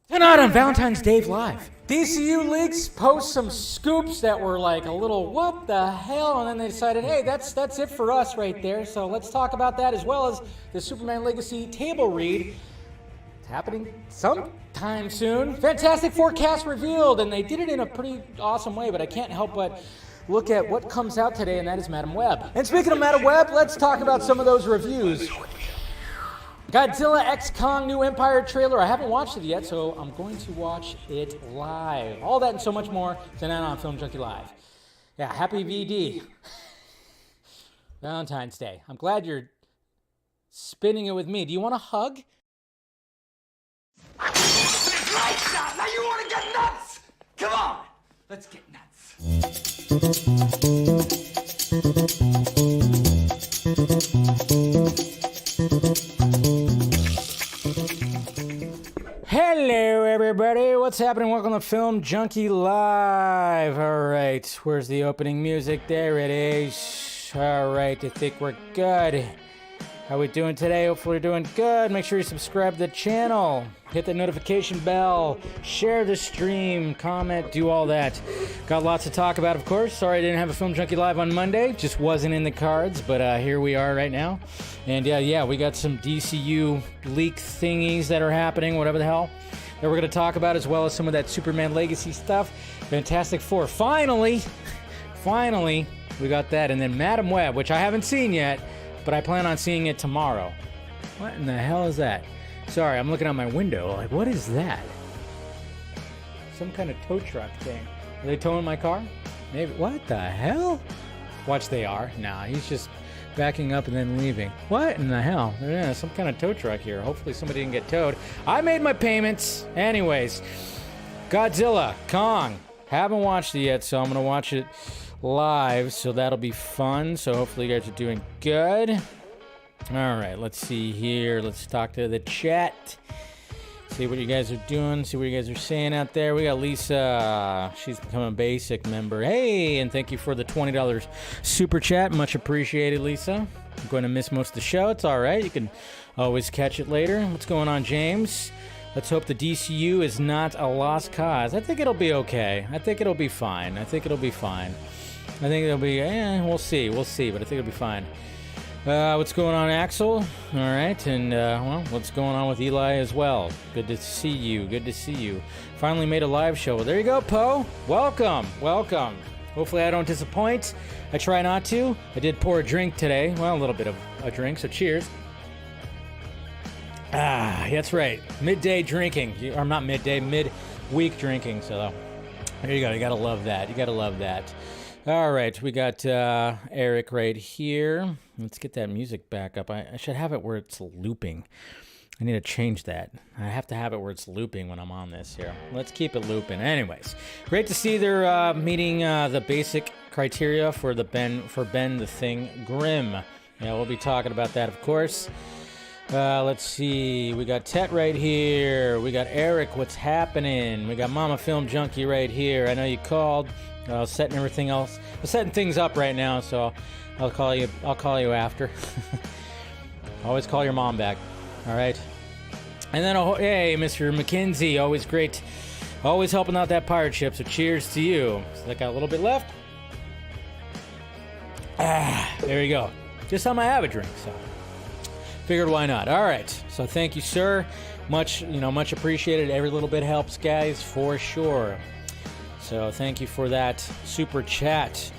Tonight on Valentine's Day Live, DCULeaks post some scoops that were like a little what the hell, and then they decided, hey, that's it for us right there. So let's talk about that, as well as the Superman Legacy table read. It's happening sometime soon. Fantastic forecast revealed, and they did it in a pretty awesome way, but I can't help but look at what comes out today, and that is Madam Web. And speaking of Madam Web, let's talk about some of those reviews. Godzilla x Kong New Empire trailer. I haven't watched it yet, so I'm going to watch it live. All that and so much more tonight on Film Junkie Live. Yeah, happy VD. Valentine's Day. I'm glad you're spinning it with me. Do you want a hug? Lights out! Now you want to get nuts? Come on, let's get nuts. Hello, everybody. What's happening? Welcome to Film Junkie Live. All right, where's the opening music? There it is. All right, I think we're good. How we doing today? Hopefully we're doing good. Make sure you subscribe to the channel. Hit the notification bell. Share the stream. Comment. Do all that. Got lots to talk about, of course. Sorry I didn't have a Film Junkie Live on Monday. Just wasn't in the cards, but here we are right now. And yeah, we got some DCU leak thingies that are happening, whatever the hell, that we're going to talk about, as well as some of that Superman Legacy stuff. Fantastic Four. Finally, we got that. And then Madam Web, which I haven't seen yet, but I plan on seeing it tomorrow. What in the hell is that? Sorry, I'm looking out my window. Like, what is that? Some kind of tow truck thing. Are they towing my car? Maybe. What the hell? Watch, they are. Nah, he's just backing up and then leaving. What in the hell? Yeah, some kind of tow truck here. Hopefully somebody didn't get towed. I made my payments. Anyways, Godzilla, Kong. Haven't watched it yet, so I'm going to watch it live, so that'll be fun. So hopefully you guys are doing good. All right, let's see here. Let's talk to the chat. See what you guys are doing. See what you guys are saying out there. We got Lisa. She's become a basic member. Hey, and thank you for the $20 super chat. Much appreciated, Lisa. I'm going to miss most of the show. It's all right. You can always catch it later. What's going on, James? Let's hope the DCU is not a lost cause. I think it'll be okay. I think it'll be fine. I think it'll be, we'll see, but I think it'll be fine. What's going on, Axel? All right, and, well, what's going on with Eli as well? Good to see you. Finally made a live show. Well, there you go, Poe. Welcome. Hopefully I don't disappoint. I try not to. I did pour a drink today. Well, a little bit of a drink, so cheers. That's right. Midday drinking. Or not midday, mid-week drinking, so there you go. You gotta love that. All right, we got Eric right here. Let's get that music back up. I should have it where it's looping. I need to change that. I have to have it where it's looping when I'm on this here. Let's keep it looping. Anyways, great to see they're meeting the basic criteria for Ben the Thing Grimm. Yeah, we'll be talking about that, of course. Let's see. We got Tet right here. We got Eric. What's happening? We got Mama Film Junkie right here. I know you called. Setting everything else. I'm setting things up right now, so I'll call you after. Always call your mom back. All right. And then, hey, Mr. McKenzie, always great. Always helping out that pirate ship, so cheers to you. So I got a little bit left. There you go. Just time I have a drink, so figured why not. All right. So thank you, sir. Much appreciated. Every little bit helps, guys, for sure. So thank you for that super chat.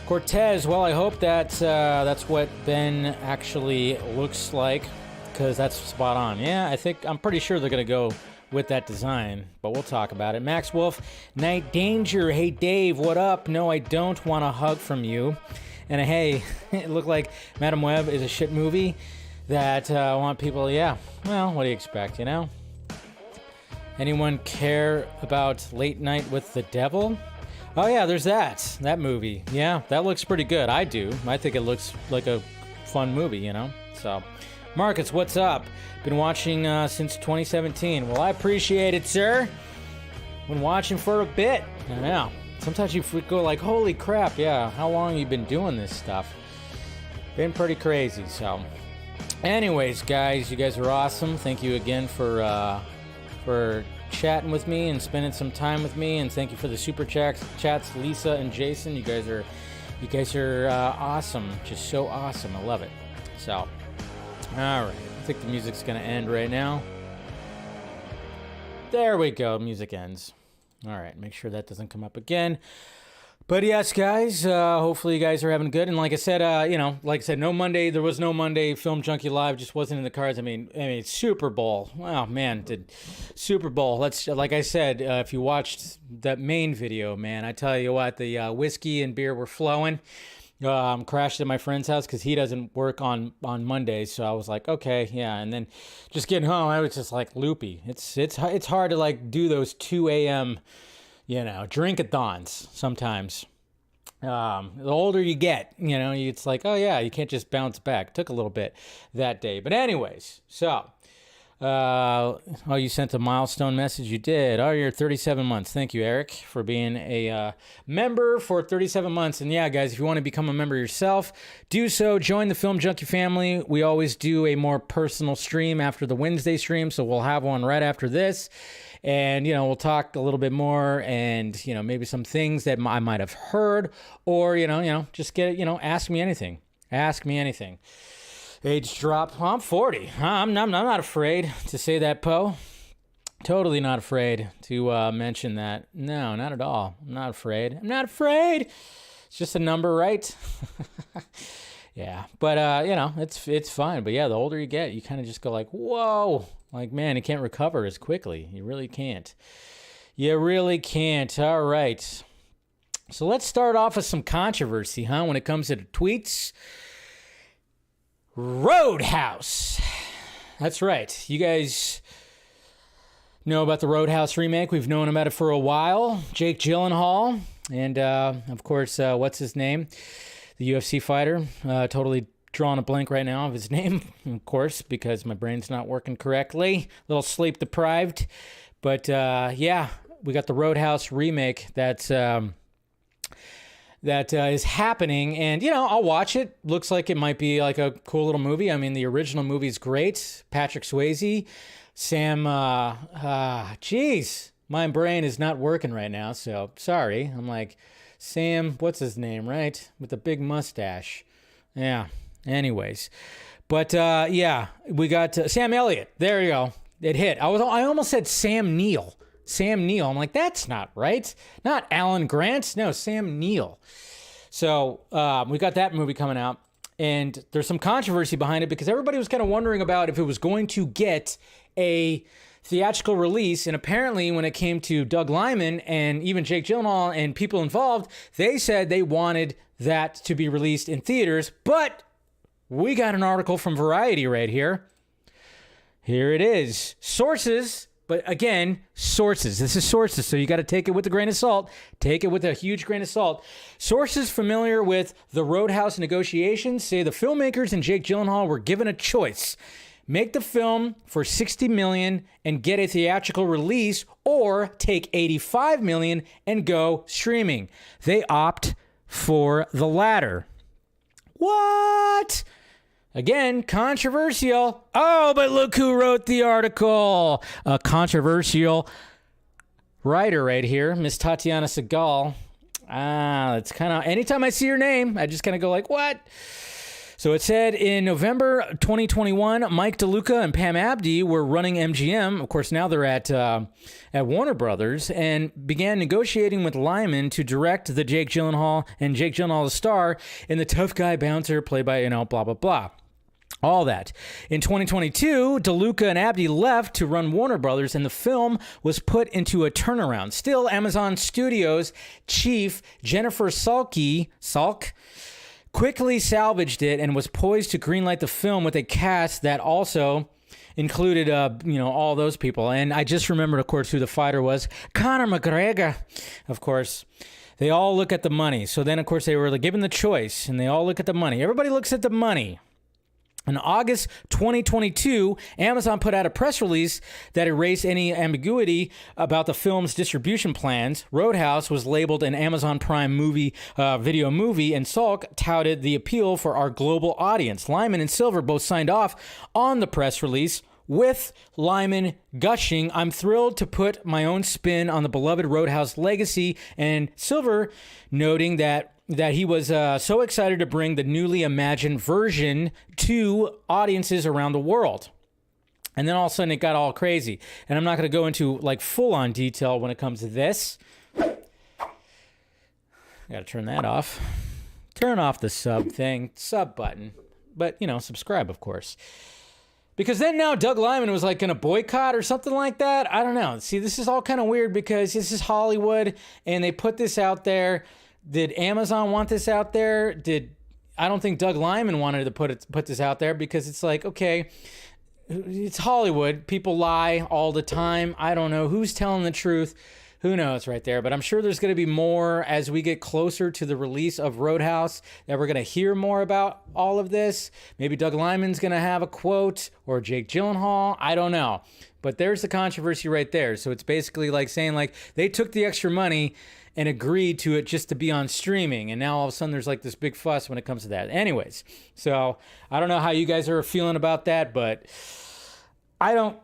Cortez, well, I hope that that's what Ben actually looks like, because that's spot on. Yeah, I'm pretty sure they're going to go with that design, but we'll talk about it. Max Wolf, Night Danger. Hey, Dave, what up? No, I don't want a hug from you. And hey, it looked like Madam Web is a shit movie that I want people, yeah, well, what do you expect, Anyone care about Late Night with the Devil? Oh yeah, there's that movie. Yeah, that looks pretty good. I do. I think it looks like a fun movie, So, Marcus, what's up? Been watching since 2017. Well, I appreciate it, sir. Been watching for a bit. I know. Sometimes you go like, holy crap, yeah, how long have you been doing this stuff? Been pretty crazy, so. Anyways, guys, you guys are awesome. Thank you again for for chatting with me and spending some time with me. And thank you for the super chats, Lisa and Jason. You guys are awesome. Just so awesome. I love it. So, all right. I think the music's going to end right now. There we go. Music ends. All right. Make sure that doesn't come up again. But yes, guys, hopefully you guys are having good. And like I said, no Monday. There was no Monday. Film Junkee Live just wasn't in the cards. I mean, Super Bowl. Wow, man, Super Bowl. Like I said, if you watched that main video, man, I tell you what, the whiskey and beer were flowing. Crashed at my friend's house because he doesn't work on Mondays. So I was like, okay, yeah. And then just getting home, I was just like loopy. It's hard to like do those 2 a.m. Drink-a-thons sometimes. The older you get, it's like, oh yeah, you can't just bounce back. Took a little bit that day. But anyways, so, you sent a milestone message? You did. Oh, you're 37 months. Thank you, Eric, for being a member for 37 months. And yeah, guys, if you want to become a member yourself, do so. Join the Film Junkee family. We always do a more personal stream after the Wednesday stream, so we'll have one right after this. And, we'll talk a little bit more and, maybe some things that I might have heard or, just get, ask me anything. Ask me anything. Age drop. Well, I'm 40. I'm not afraid to say that, Poe. Totally not afraid to mention that. No, not at all. I'm not afraid. It's just a number, right? Yeah. But, it's fine. But, yeah, the older you get, you kind of just go like, whoa. Like, man, you can't recover as quickly. You really can't. All right. So let's start off with some controversy, when it comes to the tweets. Roadhouse. That's right. You guys know about the Roadhouse remake. We've known about it for a while. Jake Gyllenhaal and, of course, what's his name? The UFC fighter. Totally drawing a blank right now of his name, of course, because my brain's not working correctly. A little sleep deprived. But, we got the Roadhouse remake that is happening. And, I'll watch it. Looks like it might be like a cool little movie. I mean, the original movie's great. Patrick Swayze. Sam, my brain is not working right now, so sorry. I'm like, Sam, what's his name, right? With the big mustache. Yeah. Anyways, but we got Sam Elliott. There you go. It hit. I almost said Sam Neill. I'm like, that's not right. Not Alan Grant. No, Sam Neill. So we got that movie coming out, and there's some controversy behind it because everybody was kind of wondering about if it was going to get a theatrical release. And apparently when it came to Doug Liman and even Jake Gyllenhaal and people involved, they said they wanted that to be released in theaters, but we got an article from Variety right here. Here it is. Sources, but again, sources. This is sources, so you got to take it with a grain of salt. Take it with a huge grain of salt. Sources familiar with the Roadhouse negotiations say the filmmakers and Jake Gyllenhaal were given a choice. Make the film for $60 million and get a theatrical release, or take $85 million and go streaming. They opt for the latter. What? Again, controversial. Oh, but look who wrote the article. A controversial writer right here, Miss Tatiana Segal. It's kind of, anytime I see her name, I just kind of go like, what? So it said in November 2021, Mike DeLuca and Pam Abdi were running MGM. Of course, now they're at Warner Brothers, and began negotiating with Lyman to direct the Jake Gyllenhaal the star in the tough guy bouncer played by, blah, blah, blah. All that. In 2022, DeLuca and Abdi left to run Warner Brothers, and the film was put into a turnaround. Still, Amazon Studios chief Jennifer Salk quickly salvaged it and was poised to greenlight the film with a cast that also included, all those people. And I just remembered, of course, who the fighter was. Conor McGregor, of course. They all look at the money. So then, of course, they were given the choice, and they all look at the money. Everybody looks at the money. In August 2022, Amazon put out a press release that erased any ambiguity about the film's distribution plans. Roadhouse was labeled an Amazon Prime video movie, and Salk touted the appeal for our global audience. Lyman and Silver both signed off on the press release. with Lyman gushing, I'm thrilled to put my own spin on the beloved Roadhouse legacy, and Silver noting that he was so excited to bring the newly imagined version to audiences around the world. And then all of a sudden it got all crazy. And I'm not going to go into like full-on detail when it comes to this. Got to turn that off. Turn off the sub button. But, subscribe, of course. Because then now Doug Liman was like going to boycott or something like that. I don't know. See, this is all kind of weird because this is Hollywood and they put this out there. Did Amazon want this out there? I don't think Doug Liman wanted to put this out there because it's like, okay, it's Hollywood. People lie all the time. I don't know who's telling the truth. Who knows right there? But I'm sure there's going to be more as we get closer to the release of Roadhouse that we're going to hear more about all of this. Maybe Doug Liman's going to have a quote or Jake Gyllenhaal. I don't know. But there's the controversy right there. So it's basically like saying like they took the extra money and agreed to it just to be on streaming. And now all of a sudden there's like this big fuss when it comes to that. Anyways, so I don't know how you guys are feeling about that, but I'm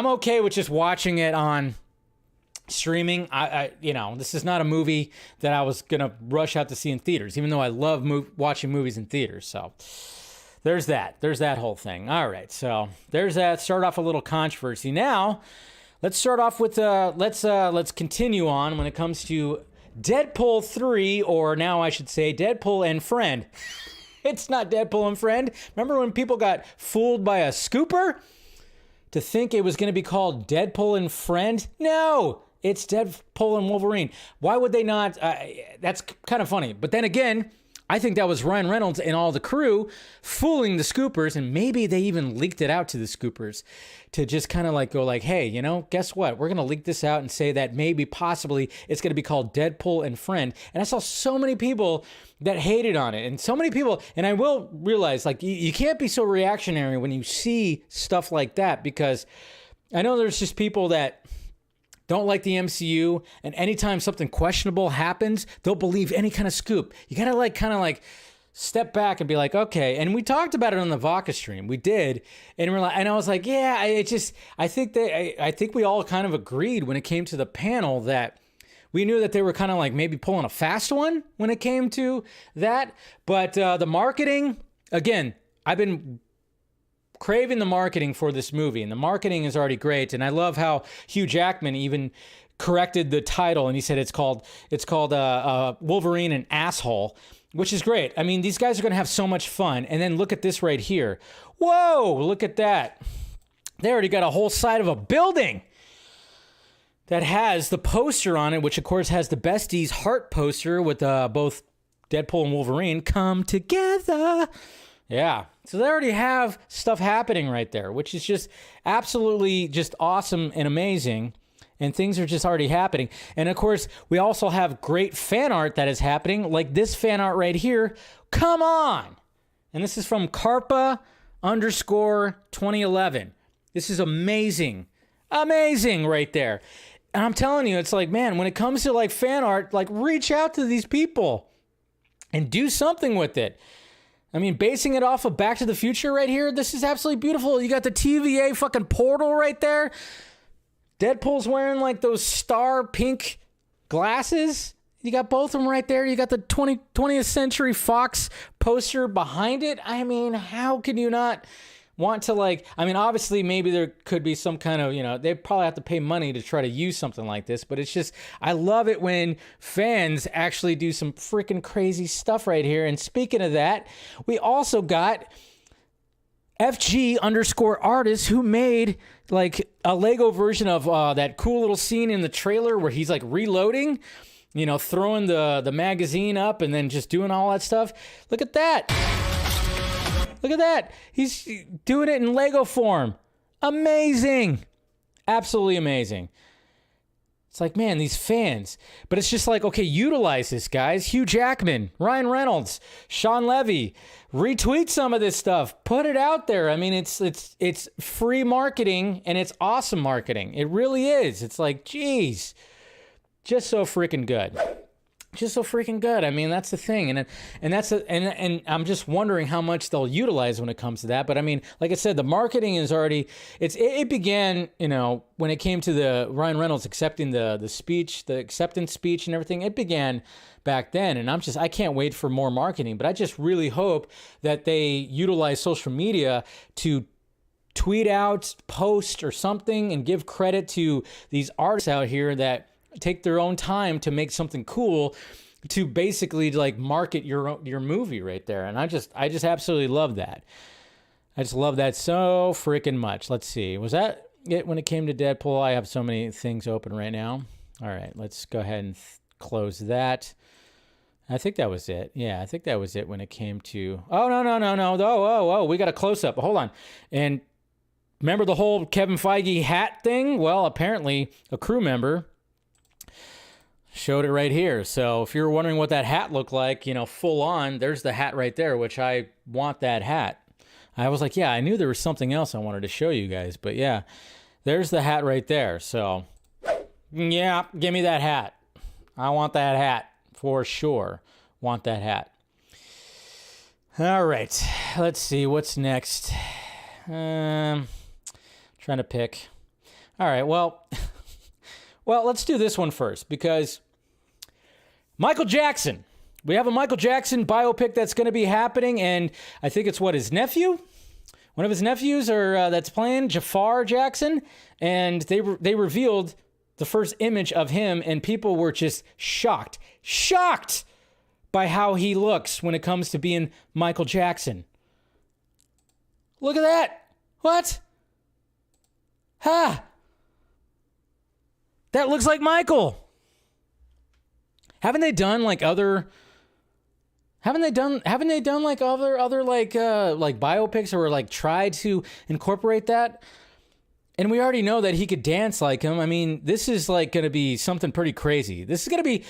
okay with just watching it on streaming. This is not a movie that I was going to rush out to see in theaters, even though I love watching movies in theaters. So there's that whole thing. All right. So there's that. Start off a little controversy. Now, let's start off with let's continue on when it comes to Deadpool 3, or now I should say Deadpool and Friend. It's not Deadpool and Friend. Remember when people got fooled by a scooper to think it was going to be called Deadpool and Friend? No, it's Deadpool and Wolverine. Why would they not? That's kind of funny. But then again, I think that was Ryan Reynolds and all the crew fooling the scoopers, and maybe they even leaked it out to the scoopers to just kind of like go like, hey, guess what? We're going to leak this out and say that maybe possibly it's going to be called Deadpool and Friend. And I saw so many people that hated on it, and so many people, and I will realize like you can't be so reactionary when you see stuff like that, because I know there's just people that don't like the MCU, and anytime something questionable happens, they'll believe any kind of scoop. You gotta kind of step back and be like, okay. And we talked about it on the Vodka stream. We did, and I was like, yeah. I think we all kind of agreed when it came to the panel that we knew that they were kind of like maybe pulling a fast one when it came to that. But the marketing, again, I've been craving the marketing for this movie, and the marketing is already great. And I love how Hugh Jackman even corrected the title, and he said it's called Wolverine and Asshole, which is great. I mean, these guys are going to have so much fun. And then look at this right here. Whoa, look at that. They already got a whole side of a building that has the poster on it, which of course has the Besties heart poster with both Deadpool and Wolverine come together. Yeah. So they already have stuff happening right there, which is just absolutely just awesome and amazing. And things are just already happening. And of course, we also have great fan art that is happening, like this fan art right here. Come on. And this is from Carpa_2011. This is amazing. Amazing right there. And I'm telling you, it's like, man, when it comes to fan art, reach out to these people and do something with it. I mean, basing it off of Back to the Future right here, this is absolutely beautiful. You got the TVA fucking portal right there. Deadpool's wearing those star pink glasses. You got both of them right there. You got the 20th Century Fox poster behind it. I mean, how can you not want to obviously maybe there could be some kind of, they probably have to pay money to try to use something like this, but it's just, I love it when fans actually do some freaking crazy stuff right here. And speaking of that, we also got FG_artist who made a Lego version of that cool little scene in the trailer where he's reloading, throwing the magazine up and then just doing all that stuff. Look at that. Look at that. He's doing it in Lego form. Amazing. Absolutely amazing. It's like, man, these fans. But it's just okay, utilize this, guys. Hugh Jackman, Ryan Reynolds, Sean Levy. Retweet some of this stuff. Put it out there. I mean, it's free marketing, and it's awesome marketing. It really is. It's geez. Just so freaking good. just so freaking good. I mean, that's the thing, and I'm just wondering how much they'll utilize when it comes to that. But I mean, like I said, the marketing is already. It began, when it came to the Ryan Reynolds accepting the speech, the acceptance speech, and everything. It began back then, and I can't wait for more marketing. But I just really hope that they utilize social media to tweet out, post, or something, and give credit to these artists out here that take their own time to make something cool to basically like market your movie right there. And I just absolutely love that. I just love that so freaking much. Let's see. Was that it when it came to Deadpool? I have so many things open right now. All right, let's go ahead and close that. I think that was it. Yeah, I think that was it when it came to... Oh, no. Oh, we got a close-up. Hold on. And remember the whole Kevin Feige hat thing? Well, apparently a crew member showed it right here. So if you're wondering what that hat looked like, full on, there's the hat right there, which I want that hat. I was like, yeah, I knew there was something else I wanted to show you guys, but yeah, there's the hat right there. So yeah, give me that hat. I want that hat for sure. Want that hat. All right, let's see what's next. Trying to pick. All right, well, let's do this one first because Michael Jackson. We have a Michael Jackson biopic that's going to be happening, and I think it's his nephew? One of his nephews that's playing, Jaafar Jackson, and they revealed the first image of him, and people were just shocked by how he looks when it comes to being Michael Jackson. Look at that. What? Ha! That looks like Michael. Haven't they done like other biopics or like tried to incorporate that? And we already know that he could dance like him. I mean, this is like going to be something pretty crazy. This could be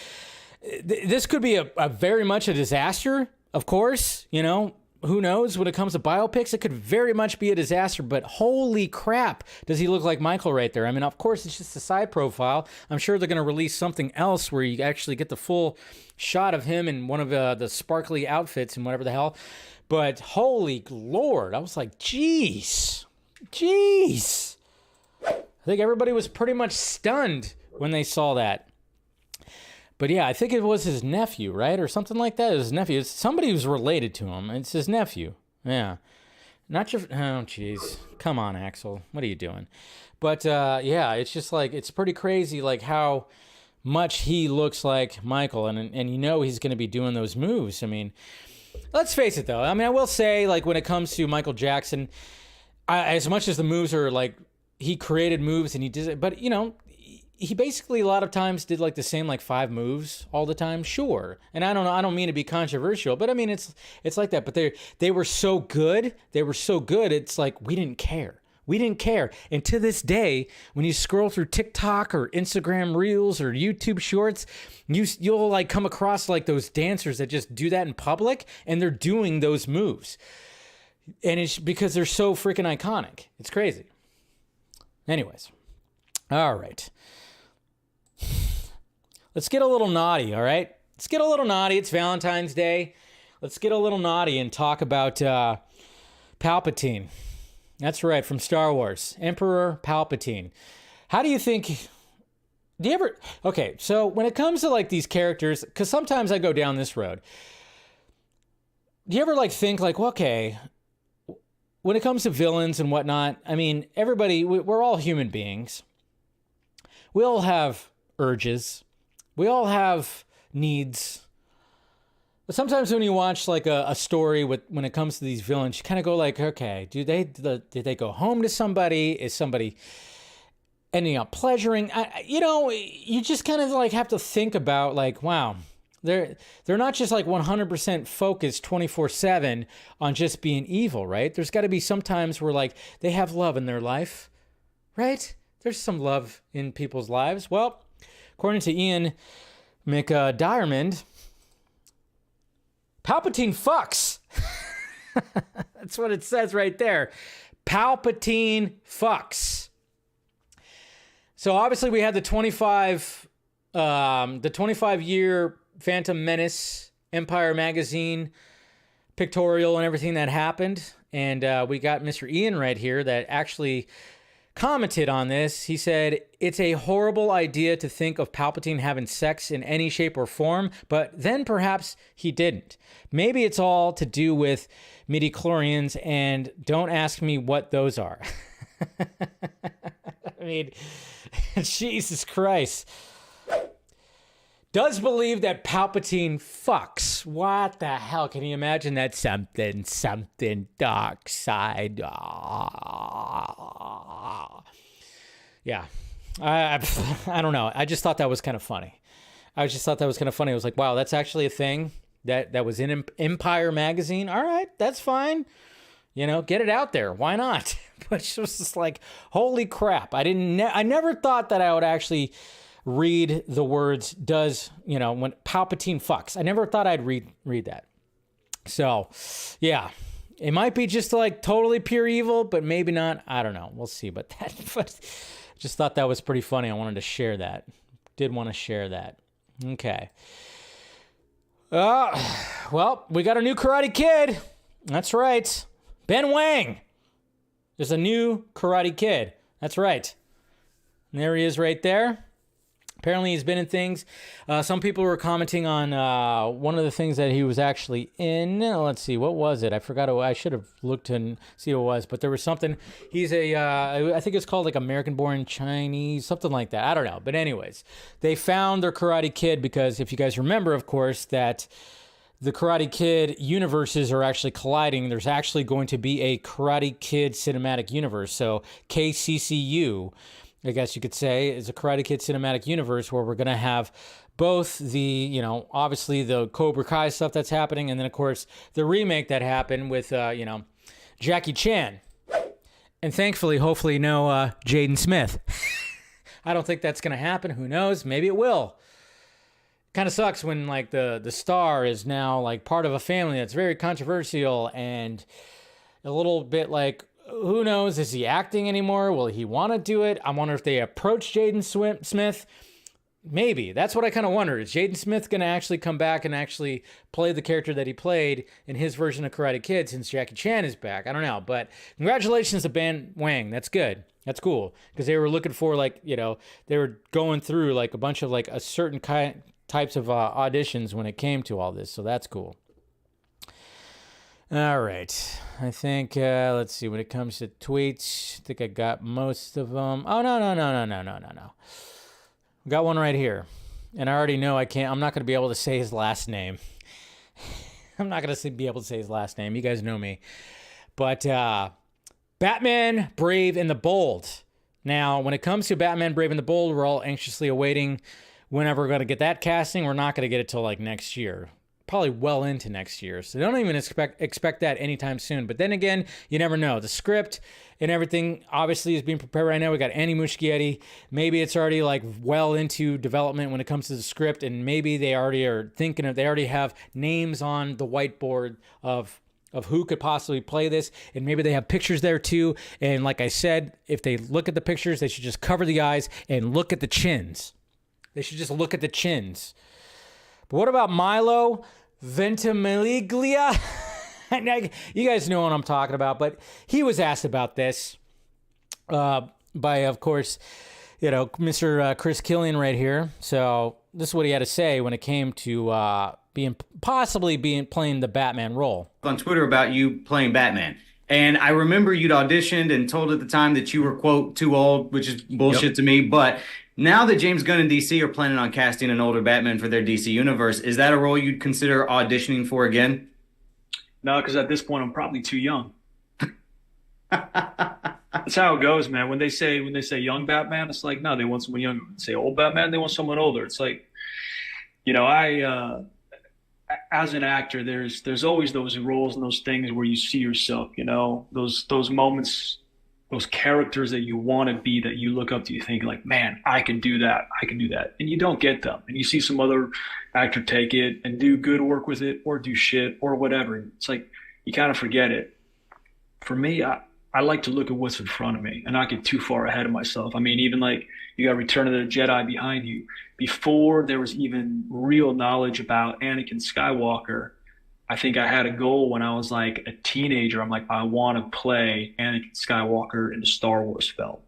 a very much a disaster, of course, who knows when it comes to biopics, it could very much be a disaster, but holy crap, does he look like Michael right there? I mean, of course, it's just a side profile. I'm sure they're going to release something else where you actually get the full shot of him in one of the sparkly outfits and whatever the hell. But holy Lord, I was like, jeez. I think everybody was pretty much stunned when they saw that. But yeah, I think it was his nephew, right? Or something like that. It was his nephew. It's somebody who's related to him. It's his nephew. Yeah. Not your... Oh, jeez. Come on, Axel. What are you doing? But yeah, it's just like... It's pretty crazy like how much he looks like Michael. And he's going to be doing those moves. I mean, let's face it, though. I mean, I will say, like, when it comes to Michael Jackson, as much as the moves are like... He created moves and he did it. But, he basically a lot of times did like the same like 5 moves all the time. Sure. And I don't mean to be controversial, but I mean it's like that. But they were so good. It's like we didn't care. And to this day, when you scroll through TikTok or Instagram Reels or YouTube Shorts, you'll like come across like those dancers that just do that in public and they're doing those moves. And it's because they're so freaking iconic. It's crazy. Anyways. All right. Let's get a little naughty, all right? Let's get a little naughty. It's Valentine's Day. Let's get a little naughty and talk about Palpatine. That's right, from Star Wars. Emperor Palpatine. How do you think... Okay, so when it comes to like these characters, because sometimes I go down this road. Do you ever like think like, well, okay, when it comes to villains and whatnot, I mean, everybody, we're all human beings. We all have urges. We all have needs. But sometimes when you watch like a story when it comes to these villains, you kind of go like, okay, did they go home to somebody? Is somebody ending up pleasuring? You just kind of like have to think about like, wow, they're not just like 100% focused 24/7 on just being evil, right? There's got to be some times where like they have love in their life, right? There's some love in people's lives. Well, according to Ian McDiarmid, Palpatine fucks. That's what it says right there. Palpatine fucks. So obviously we had the 25 year Phantom Menace, Empire Magazine, pictorial and everything that happened. And we got Mr. Ian right here that actually commented on this. He said, it's a horrible idea to think of Palpatine having sex in any shape or form, but then perhaps he didn't. Maybe it's all to do with midichlorians, and don't ask me what those are. I mean, Jesus Christ. Does believe that Palpatine fucks. What the hell? Can you imagine that? Something dark side. Yeah. I don't know. I just thought that was kind of funny. I was like, wow, that's actually a thing that was in Empire Magazine. All right, that's fine. You know, get it out there. Why not? But it was just like, holy crap. I never thought that I would actually read the words when Palpatine fucks. I never thought I'd read that. So, yeah. It might be just like totally pure evil, but maybe not. I don't know. We'll see. But just thought that was pretty funny. I wanted to share that. Did want to share that. Okay. Well, we got a new Karate Kid. That's right. Ben Wang. There's a new Karate Kid. That's right. And there he is right there. Apparently he's been in things. Some people were commenting on one of the things that he was actually in. Let's see, what was it? I forgot. I should have looked and see what it was. But there was something. He's I think it's called like American-born Chinese, something like that. I don't know. But anyways, they found their Karate Kid because if you guys remember, of course, that the Karate Kid universes are actually colliding. There's actually going to be a Karate Kid cinematic universe. So KCCU, I guess you could say, is a Karate Kid cinematic universe where we're going to have both the, obviously the Cobra Kai stuff that's happening, and then, of course, the remake that happened with, Jackie Chan. And thankfully, hopefully, no Jaden Smith. I don't think that's going to happen. Who knows? Maybe it will. Kind of sucks when, like, the star is now, like, part of a family that's very controversial and a little bit, like, who knows? Is he acting anymore? Will he want to do it? I wonder if they approach Jaden Smith. Maybe. That's what I kind of wonder. Is Jaden Smith going to actually come back and actually play the character that he played in his version of Karate Kid since Jackie Chan is back? I don't know. But congratulations to Ben Wang. That's good. That's cool. Because they were looking for, like, they were going through, like, a bunch of, like, a certain types of auditions when it came to all this. So that's cool. All right. I think, let's see, when it comes to tweets, I think I got most of them. Oh, no. We got one right here. And I already know I'm not going to be able to say his last name. I'm not going to be able to say his last name. You guys know me. But Batman, Brave, and the Bold. Now, when it comes to Batman, Brave, and the Bold, we're all anxiously awaiting whenever we're going to get that casting. We're not going to get it till like next year. Probably well into next year. So don't even expect that anytime soon. But then again, you never know. The script and everything obviously is being prepared right now. We got Andy Muschietti. Maybe it's already like well into development when it comes to the script, and maybe they already are thinking of, they already have names on the whiteboard of who could possibly play this, and maybe they have pictures there too. And like I said, if they look at the pictures, they should just cover the eyes and look at the chins. They should just look at the chins. But what about Milo Ventimiglia? You guys know what I'm talking about, but he was asked about this by, of course, Mr. Chris Killian right here. So this is what he had to say when it came to possibly playing the Batman role. On Twitter about you playing Batman. And I remember you'd auditioned and told at the time that you were, quote, too old, which is bullshit to me. But now that James Gunn and DC are planning on casting an older Batman for their DC universe, is that a role you'd consider auditioning for again? No, because at this point I'm probably too young. That's how it goes, man. When they say young Batman, it's like, no, they want someone younger. When they say old Batman, they want someone older. It's like, as an actor, there's always those roles and those things where you see yourself, those moments, those characters that you want to be, that you look up to, you think like, man, I can do that. And you don't get them. And you see some other actor take it and do good work with it or do shit or whatever. It's like, you kind of forget it. For me, I like to look at what's in front of me and not get too far ahead of myself. I mean, even like you got Return of the Jedi behind you. Before there was even real knowledge about Anakin Skywalker, I think I had a goal when I was like a teenager. I'm like, I want to play Anakin Skywalker in the Star Wars film,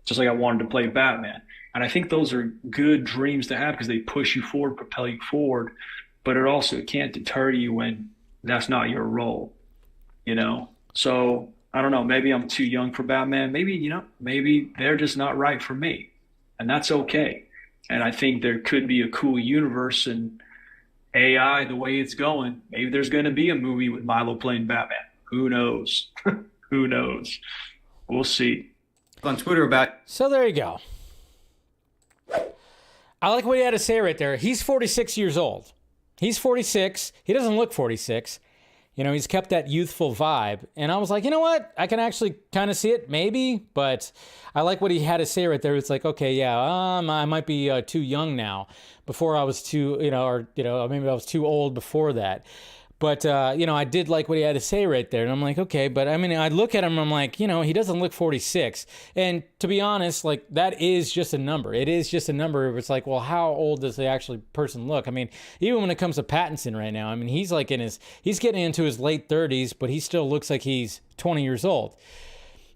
just like I wanted to play Batman. And I think those are good dreams to have because they push you forward, propel you forward. But it can't deter you when that's not your role, you know? So I don't know, maybe I'm too young for Batman. Maybe they're just not right for me. And that's okay. And I think there could be a cool universe and AI, the way it's going. Maybe there's going to be a movie with Milo playing Batman. Who knows? Who knows? We'll see. On Twitter about. So there you go. I like what he had to say right there. He's 46 years old. He's 46. He doesn't look 46. You know, he's kept that youthful vibe. And I was like, you know what? I can actually kind of see it, maybe. But I like what he had to say right there. It's like, okay, yeah, I might be too young now. Before I was too, maybe I was too old before that. But, I did like what he had to say right there. And I'm like, okay. But, I mean, I look at him and I'm like, he doesn't look 46. And to be honest, like, that is just a number. It is just a number. It's like, well, how old does the actual person look? I mean, even when it comes to Pattinson right now, I mean, he's getting into his late 30s, but he still looks like he's 20 years old.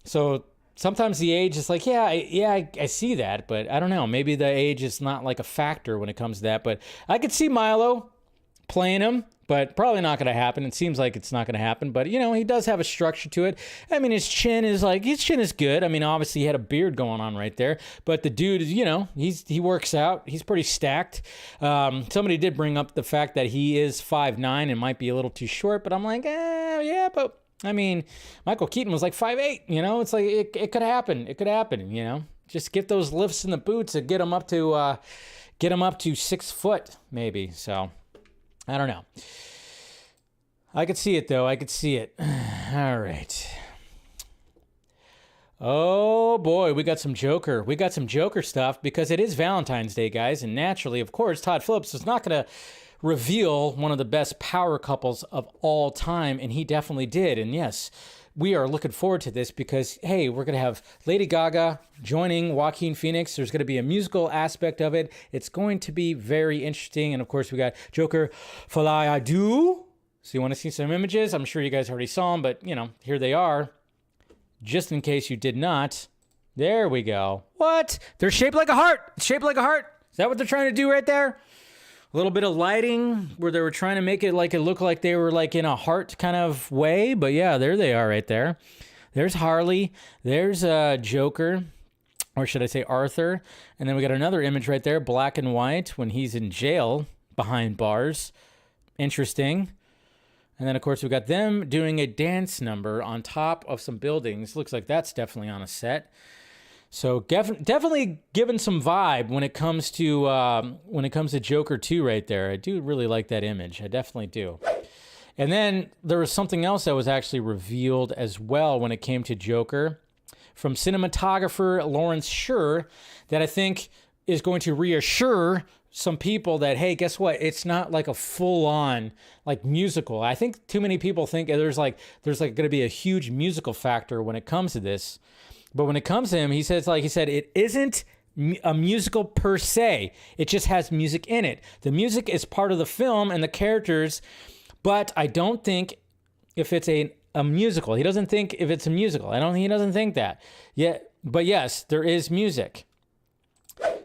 So sometimes the age is like, I see that. But I don't know. Maybe the age is not like a factor when it comes to that. But I could see Milo playing him. But probably not going to happen. It seems like it's not going to happen. But, he does have a structure to it. I mean, his chin is good. I mean, obviously he had a beard going on right there. But the dude is, he works out. He's pretty stacked. Somebody did bring up the fact that he is 5'9" and might be a little too short. But I'm like, yeah, but, I mean, Michael Keaton was like 5'8". It's like, it could happen. It could happen, Just get those lifts in the boots and get him up to 6 foot, maybe. So I don't know. I could see it, though. I could see it. All right. Oh, boy. We got some Joker. We got some Joker stuff because it is Valentine's Day, guys. And naturally, of course, Todd Phillips is not going to reveal one of the best power couples of all time. And he definitely did. And yes, we are looking forward to this because, hey, we're going to have Lady Gaga joining Joaquin Phoenix. There's going to be a musical aspect of it. It's going to be very interesting. And, of course, we got Joker Fly I Do. So you want to see some images? I'm sure you guys already saw them, but, here they are. Just in case you did not. There we go. What? They're shaped like a heart. It's shaped like a heart. Is that what they're trying to do right there? A little bit of lighting where they were trying to make it like it looked like they were like in a heart kind of way. But yeah, there they are right there. There's Harley. There's Joker. Or should I say Arthur. And then we got another image right there, black and white, when he's in jail behind bars. Interesting. And then, of course, we got them doing a dance number on top of some buildings. Looks like that's definitely on a set. So definitely giving some vibe when it comes to Joker 2 right there. I do really like that image. I definitely do. And then there was something else that was actually revealed as well when it came to Joker from cinematographer Lawrence Sher that I think is going to reassure some people that, hey, guess what? It's not like a full-on like musical. I think too many people think there's going to be a huge musical factor when it comes to this. But when it comes to him, he said it isn't a musical per se. It just has music in it. The music is part of the film and the characters, but I don't think if it's a musical. He doesn't think if it's a musical. He doesn't think that. Yeah, but yes, there is music.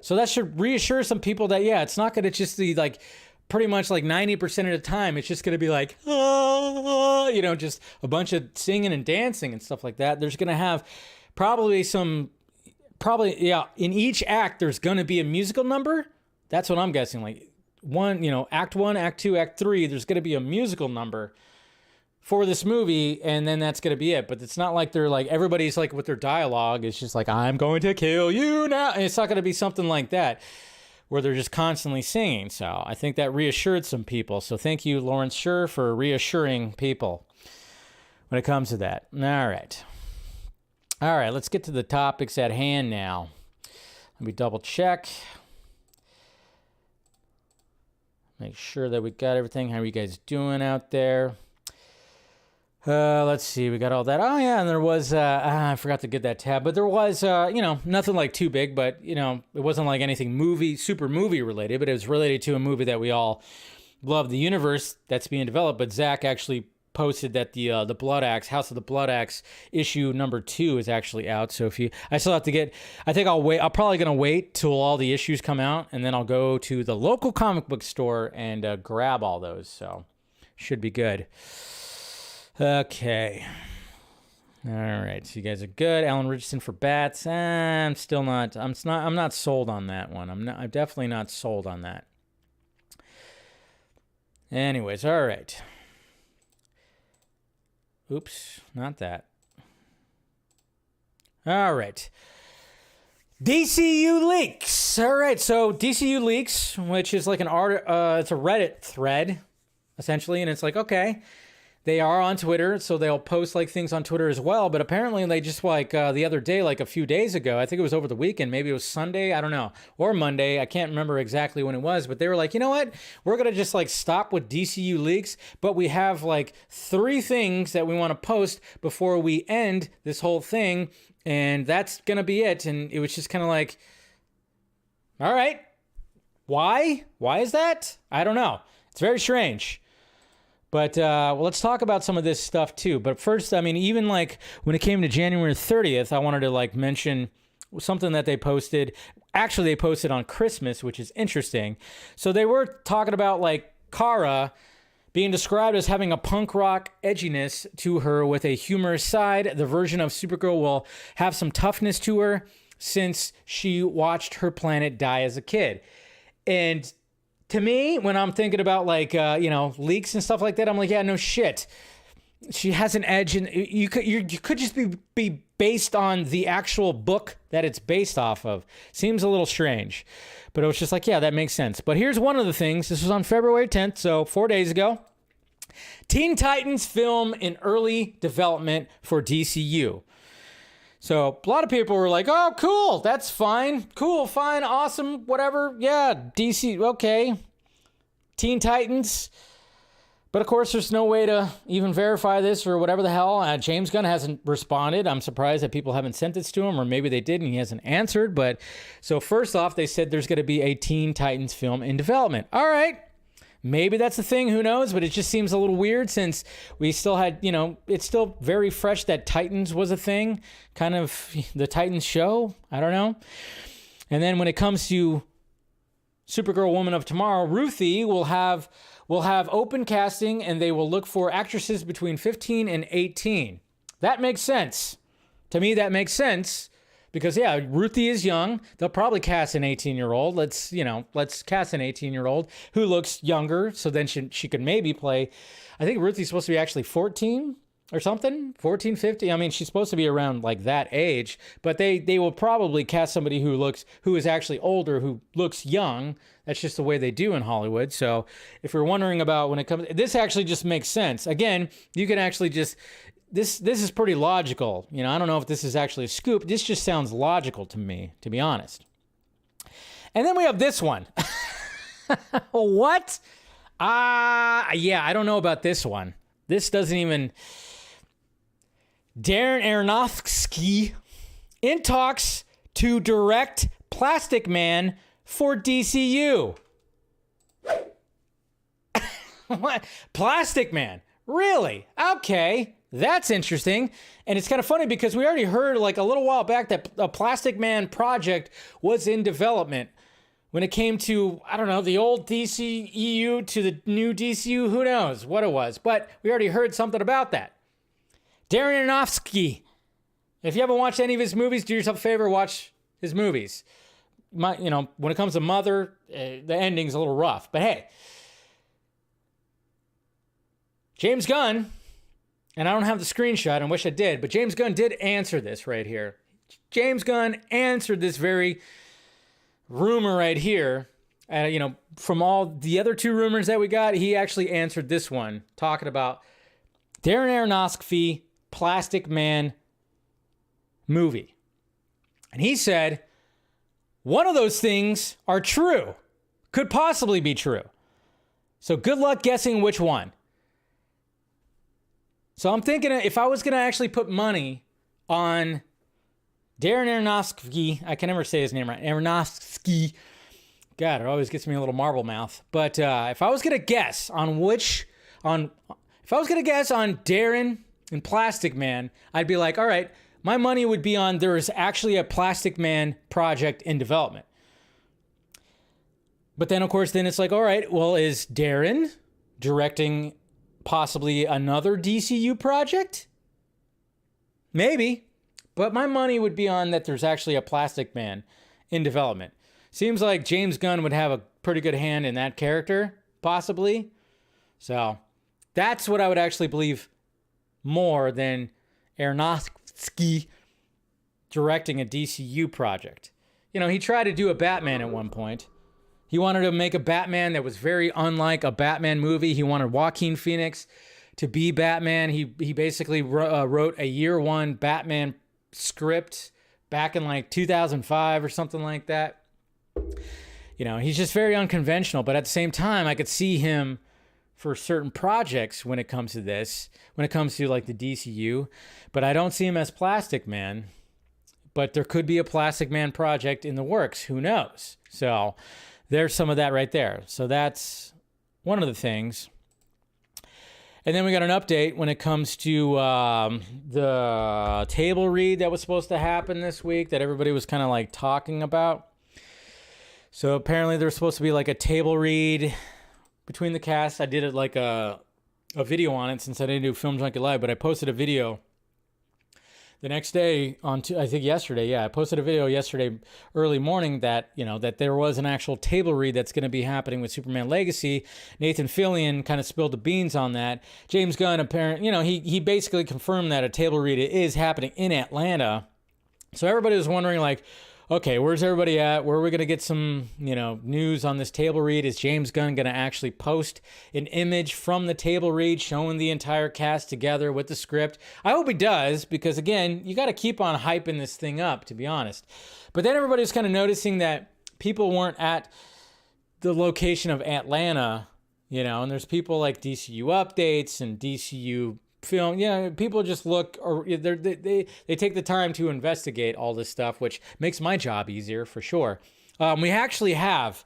So that should reassure some people that, yeah, it's not going to just be like pretty much like 90% of the time. It's just going to be like, just a bunch of singing and dancing and stuff like that. There's going to have in each act, there's going to be a musical number. That's what I'm guessing. Like act 1, act 2, act 3, there's going to be a musical number for this movie, and then that's going to be it. But it's not like they're like, everybody's like with their dialogue, it's just like, I'm going to kill you now. And it's not going to be something like that where they're just constantly singing. So I think that reassured some people. So thank you, Lawrence Sher, for reassuring people when it comes to that. All right, let's get to the topics at hand now. Let me double check. Make sure that we got everything. How are you guys doing out there? Let's see. We got all that. Oh, yeah. And there was, I forgot to get that tab, but there was, nothing like too big, but, it wasn't like anything super movie related, but it was related to a movie that we all love, the universe that's being developed. But Zach actually posted that the Blood Axe, House of the Blood Axe issue number 2 is actually out. So I still have to get, I think I'll wait. I'm probably going to wait till all the issues come out, and then I'll go to the local comic book store and grab all those. So should be good. Okay. All right. So you guys are good. Alan Richardson for bats. I'm not sold on that one. I'm definitely not sold on that. Anyways, all right. Oops, not that. All right. DCULeaks. All right. So DCULeaks, which is like it's a Reddit thread, essentially, and it's like, okay. They are on Twitter, so they'll post like things on Twitter as well. But apparently they just the other day, like a few days ago, I think it was over the weekend, maybe it was Sunday, I don't know, or Monday. I can't remember exactly when it was, but they were like, you know what? We're going to just stop with DCULeaks, but we have 3 things that we want to post before we end this whole thing. And that's going to be it. And it was just kind of like, all right, why? Why is that? I don't know. It's very strange. But let's talk about some of this stuff too. But first, even when it came to January 30th, I wanted to mention something that they posted. Actually, they posted on Christmas, which is interesting. So they were talking about Kara being described as having a punk rock edginess to her with a humorous side. The version of Supergirl will have some toughness to her since she watched her planet die as a kid. And to me, when I'm thinking about leaks and stuff like that, I'm like, yeah, no shit. She has an edge, and you could just be based on the actual book that it's based off of. Seems a little strange, but it was just like, yeah, that makes sense. But here's one of the things. This was on February 10th, so 4 days ago. Teen Titans film in early development for DCU. So a lot of people were like, oh, cool, that's fine. Cool, fine, awesome, whatever. Yeah, DC, okay. Teen Titans. But of course, there's no way to even verify this or whatever the hell. James Gunn hasn't responded. I'm surprised that people haven't sent this to him, or maybe they did and he hasn't answered. But so first off, they said there's going to be a Teen Titans film in development. All right. Maybe that's the thing, who knows? But it just seems a little weird since we still had, it's still very fresh that Titans was a thing, kind of the Titans show. I don't know. And then when it comes to Supergirl Woman of Tomorrow, Ruthie will have open casting, and they will look for actresses between 15 and 18. That makes sense. To me, that makes sense. Because, yeah, Ruthie is young. They'll probably cast an 18-year-old. Let's cast an 18-year-old who looks younger, so then she could maybe play. I think Ruthie's supposed to be actually 14 or something, 14, 15. She's supposed to be around that age, but they will probably cast somebody who is actually older, who looks young. That's just the way they do in Hollywood. So if you're wondering about when it comes, this actually just makes sense. Again, you can actually just. This is pretty logical. I don't know if this is actually a scoop. This just sounds logical to me, to be honest. And then we have this one. What? Yeah, I don't know about this one. This doesn't even... Darren Aronofsky in talks to direct Plastic Man for DCU. What? Plastic Man? Really? Okay. That's interesting. And it's kind of funny because we already heard a little while back that a Plastic Man project was in development. When it came to, I don't know, the old DCEU to the new DCU, who knows what it was. But we already heard something about that. Darren Aronofsky. If you haven't watched any of his movies, do yourself a favor, watch his movies. When it comes to Mother, the ending's a little rough. But hey, James Gunn... And I don't have the screenshot. I wish I did. But James Gunn did answer this right here. James Gunn answered this very rumor right here. From all the other 2 rumors that we got, he actually answered this one, talking about Darren Aronofsky Plastic Man movie. And he said, one of those things are true. Could possibly be true. So good luck guessing which one. So I'm thinking if I was going to actually put money on Darren Aronofsky, I can never say his name right, Aronofsky. God, it always gets me a little marble mouth. But if I was going to guess on Darren and Plastic Man, I'd be like, all right, my money would be on there is actually a Plastic Man project in development. But then, of course, then it's like, all right, well, is Darren directing possibly another DCU project? Maybe. But my money would be on that there's actually a Plastic Man in development. Seems like James Gunn would have a pretty good hand in that character, possibly. So that's what I would actually believe more than Aronofsky directing a DCU project. You know, he tried to do a Batman at one point. He wanted to make a Batman that was very unlike a Batman movie. He wanted Joaquin Phoenix to be Batman. He basically wrote a year one Batman script back in like 2005 or something like that. You know, he's just very unconventional, but at the same time, I could see him for certain projects when it comes to this, when it comes to like the DCU, but I don't see him as Plastic Man. But there could be a Plastic Man project in the works. Who knows? So there's some of that right there. So that's one of the things. And then we got an update when it comes to the table read that was supposed to happen this week that everybody was kind of like talking about. So apparently there's supposed to be like a table read between the cast. I did it like a video on it since I didn't do Film Junkie Live, but I posted a video the next day I think yesterday. Yeah, I posted a video yesterday early morning that, you know, that there was an actual table read that's going to be happening with Superman Legacy. Nathan Fillion kind of spilled the beans on that. James Gunn, apparently, you know, he basically confirmed that a table read is happening in Atlanta. So everybody was wondering, like, okay, where's everybody at? Where are we going to get some, you know, news on this table read? Is James Gunn going to actually post an image from the table read showing the entire cast together with the script? I hope he does, because again, you got to keep on hyping this thing up, to be honest. But then everybody was kind of noticing that people weren't at the location of Atlanta, you know, and there's people like DCU Updates and DCU Film, yeah, people just look, or they take the time to investigate all this stuff, which makes my job easier for sure. We actually have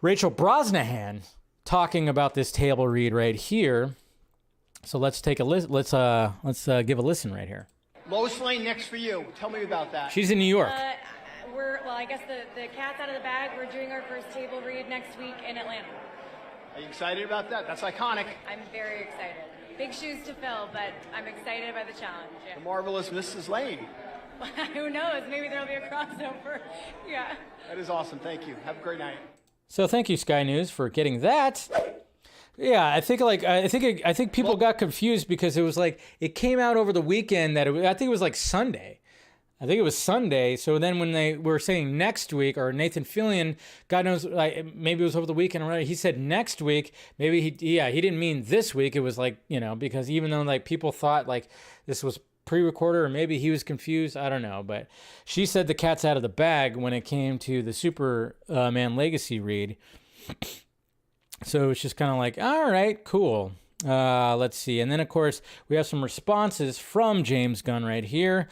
Rachel Brosnahan talking about this table read right here. So let's take a listen. Let's give a listen right here. Lois Lane, next for you. Tell me about that. She's in New York. I guess the cat's out of the bag. We're doing our first table read next week in Atlanta. Are you excited about that? That's iconic. I'm very excited. Big shoes to fill, but I'm excited by the challenge. Yeah. The marvelous Mrs. Lane. Who knows? Maybe there'll be a crossover. Yeah. That is awesome. Thank you. Have a great night. So thank you, Sky News, for getting that. Yeah, I think people got confused because it was like it came out over the weekend I think it was like Sunday. I think it was Sunday. So then when they were saying next week, or Nathan Fillion, God knows, like, maybe it was over the weekend or whatever, he said next week. Maybe he didn't mean this week. It was like, you know, because even though like people thought like this was pre-recorded, or maybe he was confused, I don't know. But she said the cat's out of the bag when it came to the Superman Legacy read. So it's just kind of like, all right, cool. Let's see. And then of course we have some responses from James Gunn right here.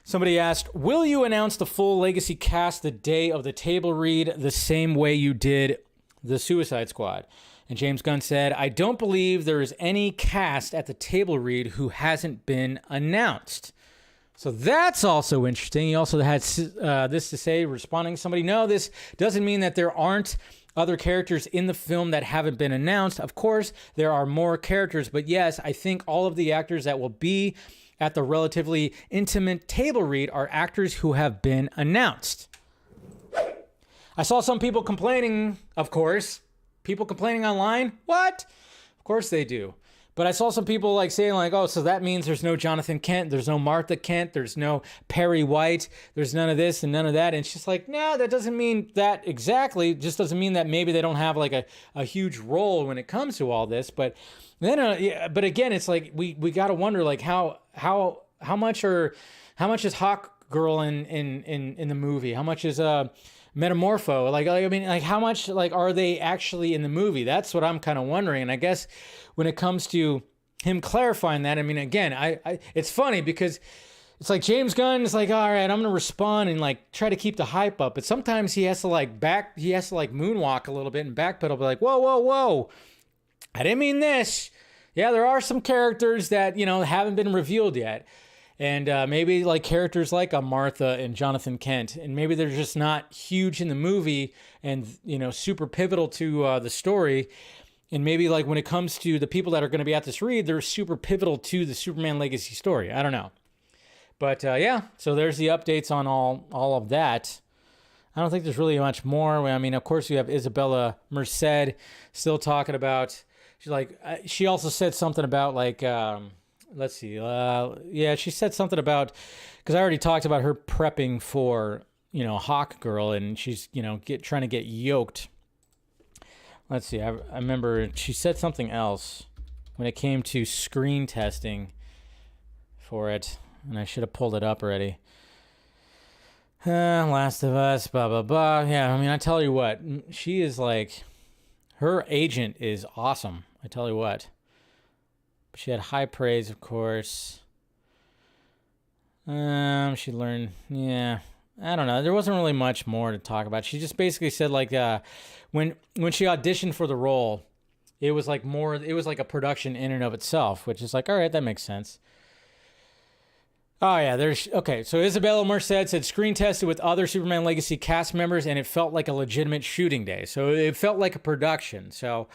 Somebody asked, will you announce the full Legacy cast the day of the table read the same way you did the Suicide Squad? And James Gunn said, I don't believe there is any cast at the table read who hasn't been announced. So that's also interesting. He also had this to say, responding to somebody, no, this doesn't mean that there aren't other characters in the film that haven't been announced. Of course, there are more characters, but yes, I think all of the actors that will be at the relatively intimate table read are actors who have been announced. I saw some people complaining, of course. People complaining online? What? Of course they do. But I saw some people like saying like, oh, so that means there's no Jonathan Kent, there's no Martha Kent, there's no Perry White, there's none of this and none of that. And it's just like, no, that doesn't mean that exactly. It just doesn't mean that maybe they don't have like a huge role when it comes to all this. But then, but again, it's like we got to wonder like how much is Hawk Girl in the movie? How much is Metamorpho? Like I mean, like how much like are they actually in the movie? That's what I'm kind of wondering. And I guess when it comes to him clarifying that. I mean, again, it's funny because it's like James Gunn is like, all right, I'm gonna respond and like try to keep the hype up, but sometimes he has to like moonwalk a little bit and backpedal, be like, whoa, I didn't mean this. Yeah, there are some characters that haven't been revealed yet, and maybe like characters like a Martha and Jonathan Kent, and maybe they're just not huge in the movie and super pivotal to the story. And maybe like when it comes to the people that are going to be at this read, they're super pivotal to the Superman legacy story. I don't know. But yeah, so there's the updates on all of that. I don't think there's really much more. I mean, of course, we have Isabella Merced still talking about, she also said something about like, let's see. Yeah, she said something about, because I already talked about her prepping for, Hawk Girl, and she's, trying to get yoked. Let's see. I remember she said something else when it came to screen testing for it, and I should have pulled it up already. Last of Us, blah, blah, blah. Yeah, I mean, I tell you what, she is like, her agent is awesome. I tell you what. She had high praise, of course. She learned, yeah. I don't know. There wasn't really much more to talk about. She just basically said like when she auditioned for the role, it was like a production in and of itself, which is like, all right, that makes sense. Oh yeah, okay. So Isabella Merced said screen tested with other Superman Legacy cast members, and it felt like a legitimate shooting day. So it felt like a production. So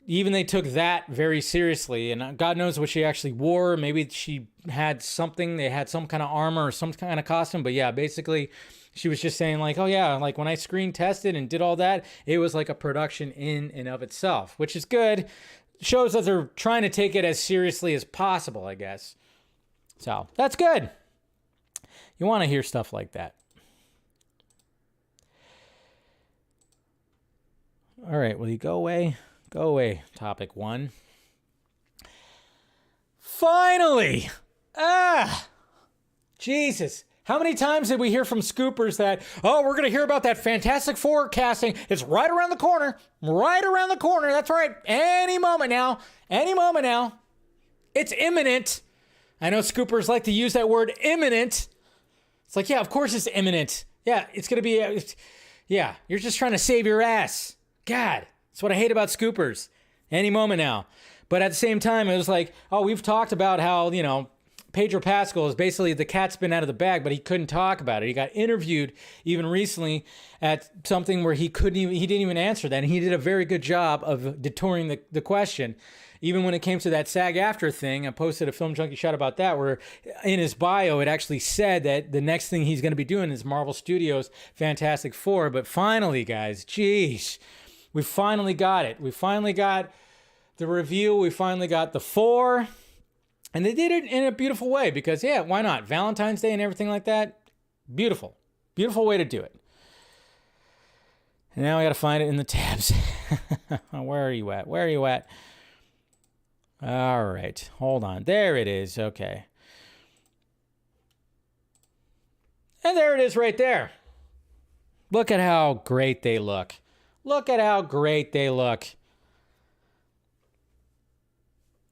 even they took that very seriously, and God knows what she actually wore. Maybe she had something, they had some kind of armor or some kind of costume. But yeah, basically she was just saying like, oh yeah, like when I screen tested and did all that, it was like a production in and of itself, which is good. Shows that they're trying to take it as seriously as possible, I guess. So that's good. You want to hear stuff like that. All right, will you go away? Go away, topic 1. Finally! Jesus. How many times did we hear from scoopers that, oh, we're going to hear about that Fantastic Four casting. It's right around the corner. Right around the corner. That's right. Any moment now. Any moment now. It's imminent. I know scoopers like to use that word imminent. It's like, yeah, of course it's imminent. Yeah, it's going to be, yeah, you're just trying to save your ass. God. That's what I hate about scoopers. Any moment now. But at the same time, it was like, oh, we've talked about how, Pedro Pascal is basically the cat's been out of the bag, but he couldn't talk about it. He got interviewed even recently at something where he didn't even answer that. And he did a very good job of detouring the question. Even when it came to that SAG-AFTRA thing, I posted a Film Junkie shot about that, where in his bio, it actually said that the next thing he's going to be doing is Marvel Studios' Fantastic Four. But finally, guys, geez. We finally got it. We finally got the review. We finally got the 4. And they did it in a beautiful way because, yeah, why not? Valentine's Day and everything like that. Beautiful. Beautiful way to do it. And now I got to find it in the tabs. Where are you at? Where are you at? All right. Hold on. There it is. Okay. And there it is right there. Look at how great they look. Look at how great they look.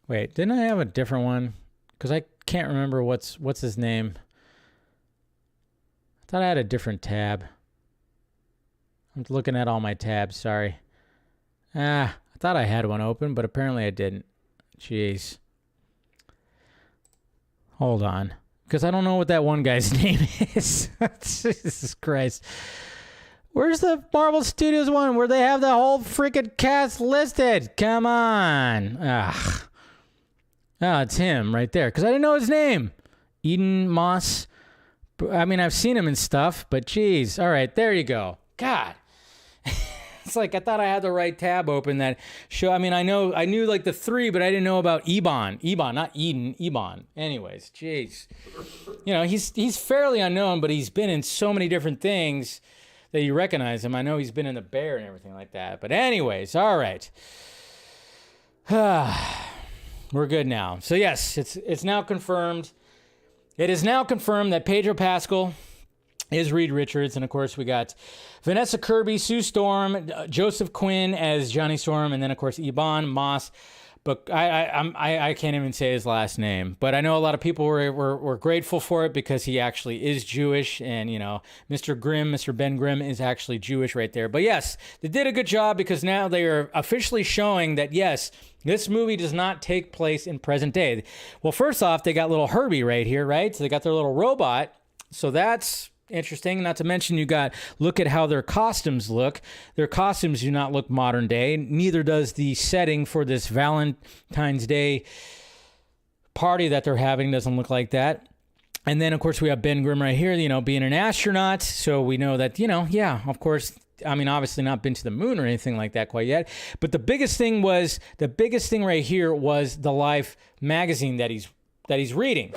Wait, didn't I have a different one? Because I can't remember what's his name. I thought I had a different tab. I'm looking at all my tabs, sorry. I thought I had one open, but apparently I didn't. Jeez. Hold on. Because I don't know what that one guy's name is. Jesus Christ. Where's the Marvel Studios one where they have the whole freaking cast listed? Come on. Oh, it's him right there. Because I didn't know his name. Eden Moss. I mean, I've seen him and stuff, but geez. All right, there you go. God. It's like I thought I had the right tab open that show. I mean, I knew like the 3, but I didn't know about Eban. Eban, not Eden. Eban. Anyways, jeez. He's fairly unknown, but he's been in so many different things that you recognize him. I know he's been in The Bear and everything like that. But anyways, all right. We're good now. So yes, it's now confirmed. It is now confirmed that Pedro Pascal is Reed Richards. And of course, we got Vanessa Kirby, Sue Storm, Joseph Quinn as Johnny Storm, and then of course, Eban Moss but I can't even say his last name. But I know a lot of people were grateful for it because he actually is Jewish, and Mr. Ben Grimm is actually Jewish right there. But yes, they did a good job because now they are officially showing that yes, this movie does not take place in present day. Well, first off, they got little Herbie right here, right? So they got their little robot. So that's interesting. Not to mention look at how their costumes look. Their costumes do not look modern day. Neither does the setting for this Valentine's Day party that they're having. Doesn't look like that. And then, of course, we have Ben Grimm right here, being an astronaut. So we know that, yeah, of course, obviously not been to the moon or anything like that quite yet. But the biggest thing right here was the Life magazine that he's reading.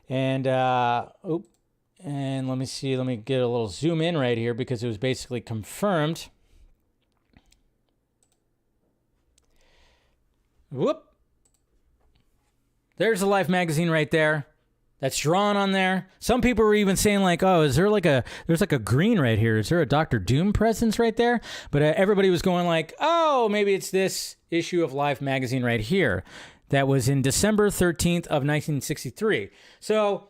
And, and let me see, let me get a little zoom in right here because it was basically confirmed. Whoop. There's the Life magazine right there. That's drawn on there. Some people were even saying like, oh, there's like a green right here. Is there a Dr. Doom presence right there? But everybody was going like, oh, maybe it's this issue of Life magazine right here. That was in December 13th of 1963. So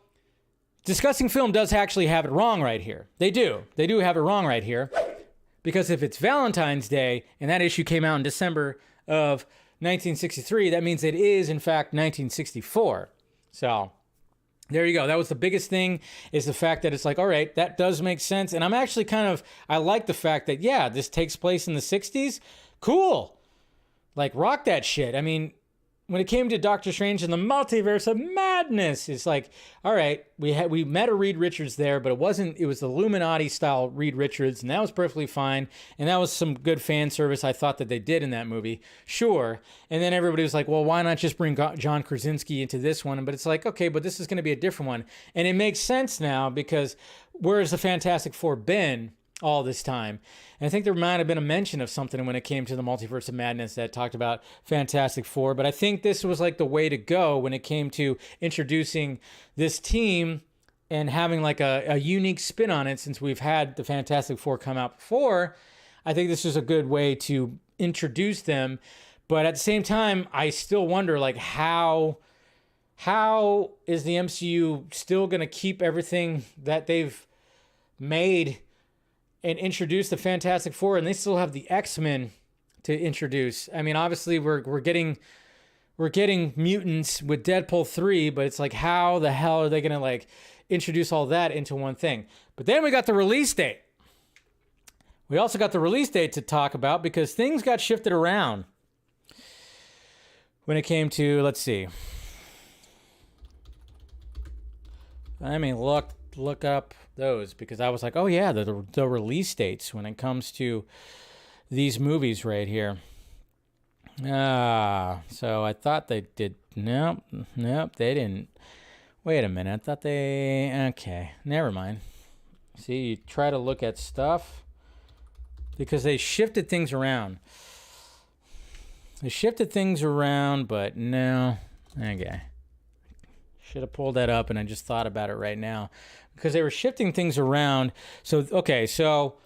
Discussing Film does actually have it wrong right here. They do have it wrong right here. Because if it's Valentine's Day and that issue came out in December of 1963, that means it is, in fact, 1964. So there you go. That was the biggest thing, is the fact that it's like, all right, that does make sense. And I'm actually I like the fact that, yeah, this takes place in the 60s. Cool. Like, rock that shit. I mean, when it came to Doctor Strange and the Multiverse of Madness, it's like, all right, we met a Reed Richards there, but it was the Illuminati style Reed Richards, and that was perfectly fine, and that was some good fan service I thought that they did in that movie, sure. And then everybody was like, well, why not just bring John Krasinski into this one? But it's like, okay, but this is going to be a different one, and it makes sense now because where's the Fantastic Four been all this time? And I think there might have been a mention of something when it came to the Multiverse of Madness that talked about Fantastic Four, but I think this was like the way to go when it came to introducing this team and having like a unique spin on it. Since we've had the Fantastic Four come out before, I think this is a good way to introduce them. But at the same time, I still wonder like how is the MCU still going to keep everything that they've made and introduce the Fantastic Four, and they still have the X-Men to introduce. I mean, obviously we're getting mutants with Deadpool 3, but it's like, how the hell are they gonna like introduce all that into one thing? But then we got the release date. We also got the release date to talk about because things got shifted around when it came to, let's see. I mean, look up those because I was like, oh yeah, the release dates when it comes to these movies right here. So I thought they did. Nope, they didn't. Wait a minute, I thought okay, never mind. See, you try to look at stuff because they shifted things around. But no. Okay. Should have pulled that up, and I just thought about it right now because they were shifting things around. So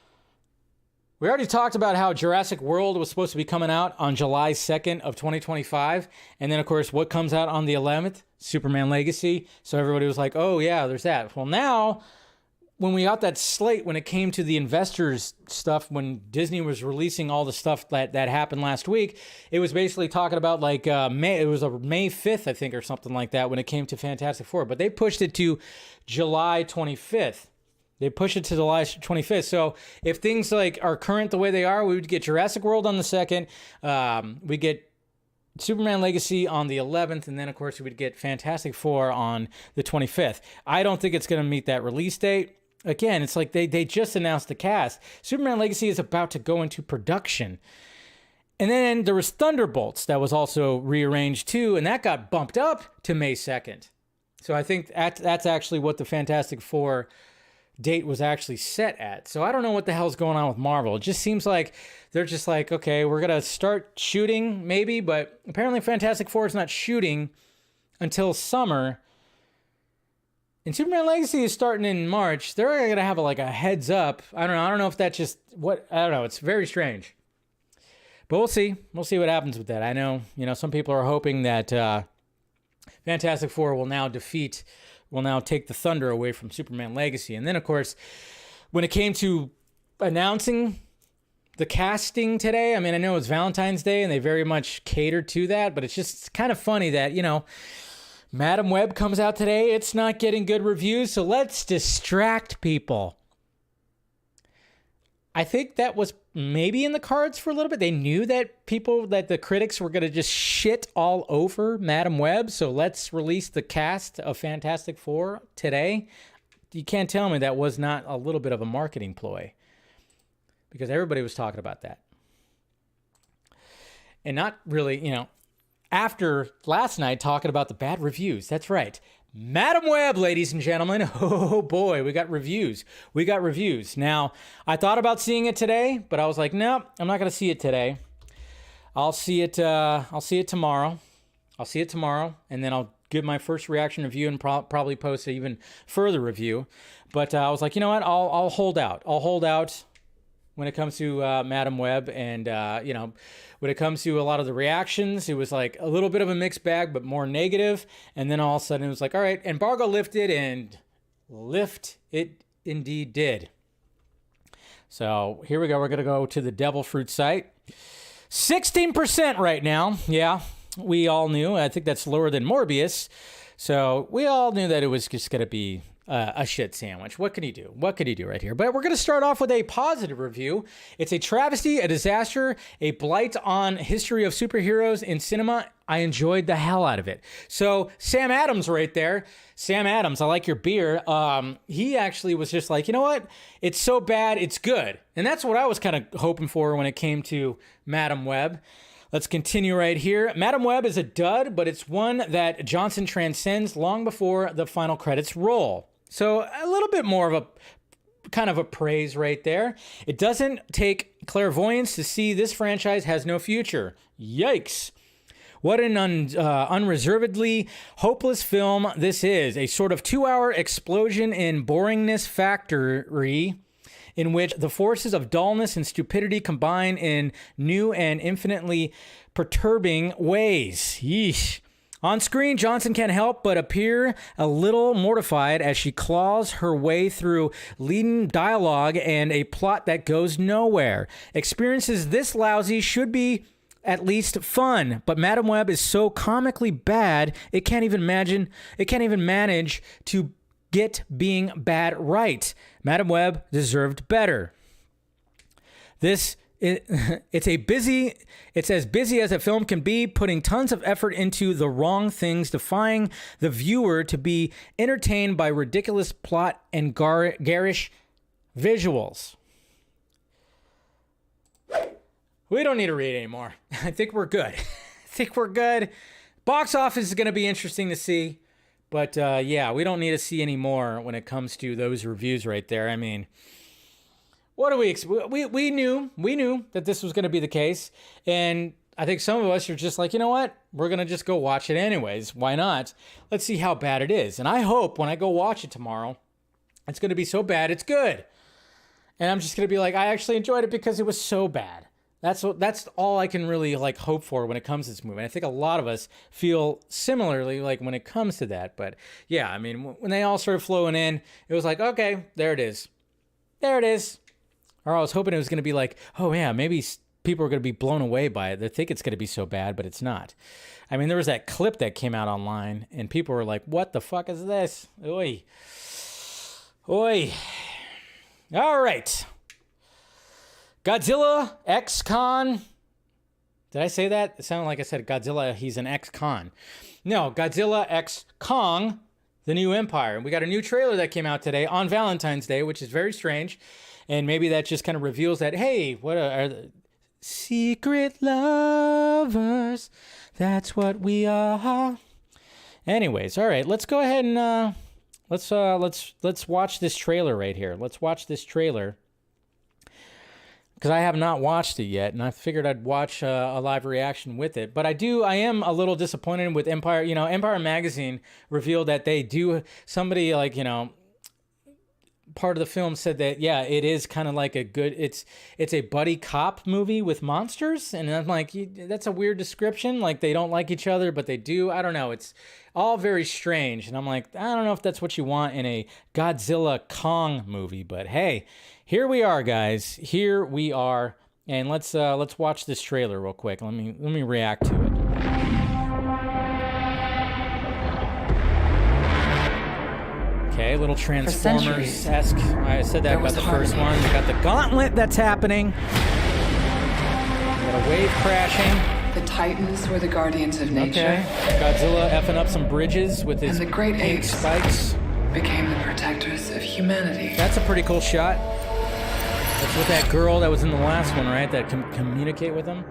we already talked about how Jurassic World was supposed to be coming out on July 2nd of 2025. And then, of course, what comes out on the 11th? Superman Legacy. So everybody was like, oh, yeah, there's that. Well, now, when we got that slate, when it came to the investors stuff, when Disney was releasing all the stuff that happened last week, it was basically talking about like May 5th, I think, or something like that when it came to Fantastic Four. But they pushed it to July 25th. So if things like are current the way they are, we would get Jurassic World on the 2nd. We get Superman Legacy on the 11th. And then, of course, we would get Fantastic Four on the 25th. I don't think it's going to meet that release date. Again, it's like they just announced the cast. Superman Legacy is about to go into production. And then there was Thunderbolts that was also rearranged too, and that got bumped up to May 2nd. So I think that's actually what the Fantastic Four date was actually set at. So I don't know what the hell's going on with Marvel. It just seems like they're just like, okay, we're going to start shooting maybe, but apparently Fantastic Four is not shooting until summer. And Superman Legacy is starting in March. They're going to have a heads up. I don't know if that's just I don't know. It's very strange. But we'll see. We'll see what happens with that. I know, some people are hoping that Fantastic Four will now take the thunder away from Superman Legacy. And then, of course, when it came to announcing the casting today, I mean, I know it's Valentine's Day and they very much catered to that, but it's just kind of funny that, Madam Web comes out today. It's not getting good reviews, so let's distract people. I think that was maybe in the cards for a little bit. They knew that the critics were going to just shit all over Madam Web, so let's release the cast of Fantastic Four today. You can't tell me that was not a little bit of a marketing ploy, because everybody was talking about that. And not really, after last night talking about the bad reviews. That's right. Madam Web, ladies and gentlemen. Oh boy, we got reviews. Now, I thought about seeing it today, but I was like, no, I'm not going to see it today. I'll see it tomorrow. And then I'll give my first reaction review and probably post an even further review. But I was like, you know what? I'll hold out. When it comes to Madam Web, and when it comes to a lot of the reactions, it was like a little bit of a mixed bag, but more negative. And then all of a sudden it was like, all right, embargo lifted, and lift it indeed did. So here we go. We're going to go to the Devil Fruit site. 16% right now. Yeah, we all knew. I think that's lower than Morbius. So we all knew that it was just going to be a shit sandwich. What can he do? Right here? But we're going to start off with a positive review. It's a travesty, a disaster, a blight on history of superheroes in cinema. I enjoyed the hell out of it. So Sam Adams right there. Sam Adams, I like your beer. He actually was just like, you know what? It's so bad, it's good. And that's what I was kind of hoping for when it came to Madam Web. Let's continue right here. Madam Web is a dud, but it's one that Johnson transcends long before the final credits roll. So a little bit more of a kind of a praise right there. It doesn't take clairvoyance to see this franchise has no future. Yikes. What an unreservedly hopeless film this is. A sort of 2-hour explosion in boringness factory in which the forces of dullness and stupidity combine in new and infinitely perturbing ways. Yeesh. On screen, Johnson can't help but appear a little mortified as she claws her way through leading dialogue and a plot that goes nowhere. Experiences this lousy should be at least fun, but Madam Web is so comically bad it can't even manage to get being bad right. Madam Web deserved better. It's as busy as a film can be, putting tons of effort into the wrong things, defying the viewer to be entertained by ridiculous plot and garish visuals. We don't need to read anymore. I think we're good. Box office is going to be interesting to see, but yeah, we don't need to see any more when it comes to those reviews right there. I mean, what do we knew that this was going to be the case, and I think some of us are just like, you know what? We're going to just go watch it anyways. Why not? Let's see how bad it is. And I hope when I go watch it tomorrow, it's going to be so bad it's good. And I'm just going to be like, I actually enjoyed it because it was so bad. That's all I can really hope for when it comes to this movie. And I think a lot of us feel similarly when it comes to that. But yeah, I mean, when they all started flowing in, it was like, okay, there it is. Or I was hoping it was going to be like, oh yeah, maybe people are going to be blown away by it. They think it's going to be so bad, but it's not. I mean, there was that clip that came out online, and people were like, what the fuck is this? Oi. All right. Godzilla X Kong. Did I say that? It sounded like I said Godzilla, he's an ex-con. No, Godzilla X Kong, the new empire. And we got a new trailer that came out today on Valentine's Day, which is very strange. And maybe that just kind of reveals that, hey, what are the secret lovers? That's what we are. Anyways, all right, let's go ahead and let's watch this trailer right here. Let's watch this trailer because I have not watched it yet, and I figured I'd watch a live reaction with it. But I am a little disappointed with Empire. You know, Empire Magazine revealed that they do somebody part of the film said that, yeah, it is kind of like it's a buddy cop movie with monsters. And I'm like, that's a weird description. Like, they don't like each other, but they do. I don't know. It's all very strange. And I'm like, I don't know if that's what you want in a Godzilla Kong movie, but hey, here we are, guys. Here we are. And let's watch this trailer real quick. Let me react to it. Okay, a little Transformers-esque. I said that about the first one. We got the gauntlet that's happening. We got a wave crashing. The Titans were the guardians of nature. Okay. Godzilla effing up some bridges with his and the great pink apes spikes. Became the protectors of humanity. That's a pretty cool shot. That's with that girl that was in the last one, right? That can communicate with him.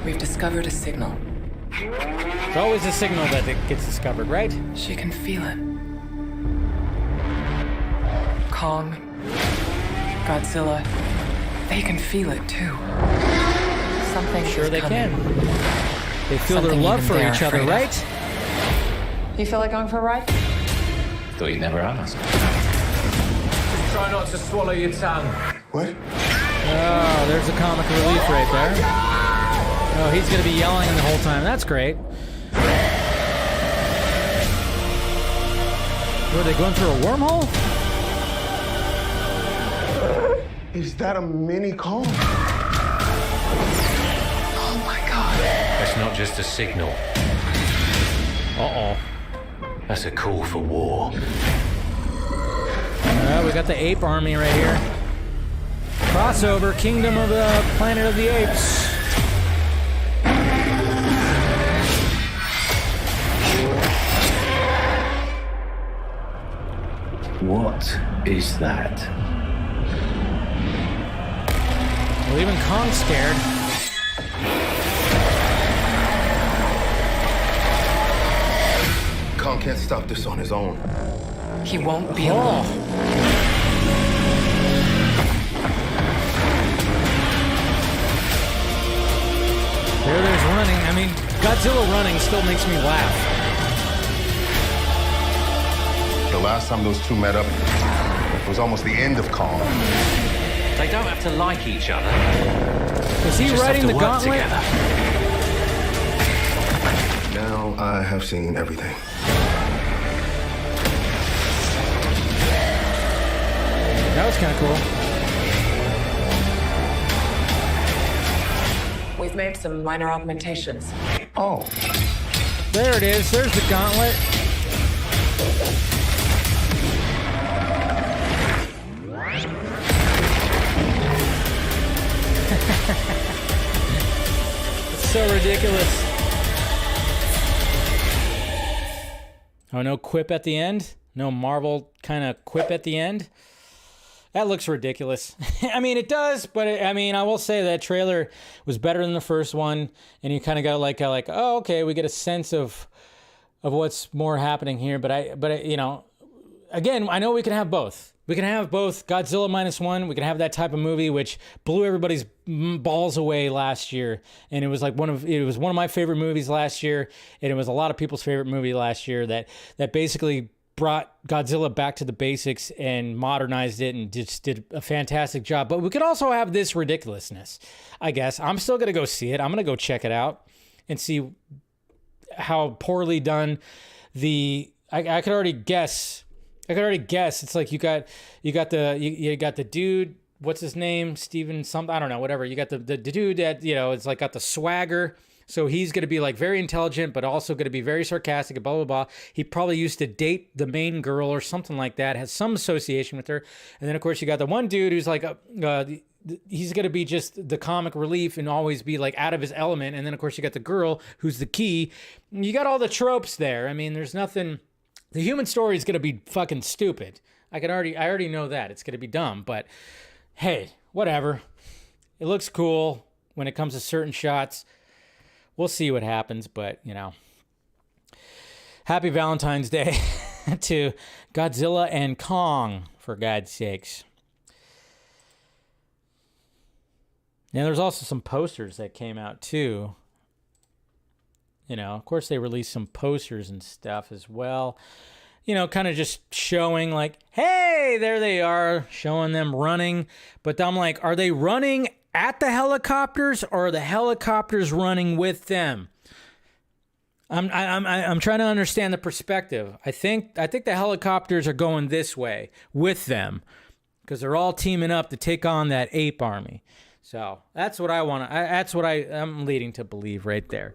We've discovered a signal. It's always a signal that it gets discovered, right? She can feel it. Kong, Godzilla, they can feel it too. Something Sure is they coming. can. They feel Something their love even for they're each other, afraid of. right? You feel like going for a ride? Thought you'd never ask. Try not to swallow your tongue. What? Oh, there's a comic relief right there. Oh, he's gonna be yelling the whole time. That's great. Were they going through a wormhole? Is that a mini Kong? Oh my God. That's not just a signal. Uh-oh. That's a call for war. We got the ape army right here. Crossover, Kingdom of the Planet of the Apes. What is that? Well, even Kong's scared. Kong can't stop this on his own. He won't be alone. There's running. I mean, Godzilla running still makes me laugh. The last time those two met up, it was almost the end of Kong. They don't have to like each other. Is he Just riding have to the work gauntlet? together. Now I have seen everything. That was kind of cool. We've made some minor augmentations. Oh. There it is. There's the gauntlet. It's so ridiculous. Oh, no quip at the end? No Marvel kind of quip at the end? That looks ridiculous. I mean, it does, but I will say that trailer was better than the first one, and you kind of got like, oh, okay, we get a sense of what's more happening here. But again, I know we can have both. We can have both Godzilla -1. We can have that type of movie which blew everybody's balls away last year, and it was one of my favorite movies last year, and it was a lot of people's favorite movie last year that basically brought Godzilla back to the basics and modernized it and just did a fantastic job. But we could also have this ridiculousness, I guess. I'm still going to go see it. I'm going to go check it out and see how poorly done I could already guess. It's like you got the dude, what's his name? Steven something, I don't know, whatever. You got the dude that, it's like got the swagger. So he's going to be like very intelligent, but also going to be very sarcastic and blah, blah, blah. He probably used to date the main girl or something like that, has some association with her. And then, of course, you got the one dude who's like, he's going to be just the comic relief and always be like out of his element. And then, of course, you got the girl who's the key. You got all the tropes there. I mean, there's nothing. The human story is going to be fucking stupid. I already know that. It's going to be dumb. But hey, whatever. It looks cool when it comes to certain shots. We'll see what happens, but, happy Valentine's Day to Godzilla and Kong, for God's sakes. And there's also some posters that came out too. You know, of course they released some posters and stuff as well. You know, kind of just showing like, hey, there they are, showing them running. But I'm like, are they running at the helicopters or are the helicopters running with them? I'm trying to understand the perspective. I think the helicopters are going this way with them because they're all teaming up to take on that ape army. So that's what I want. That's what I'm leading to believe right there.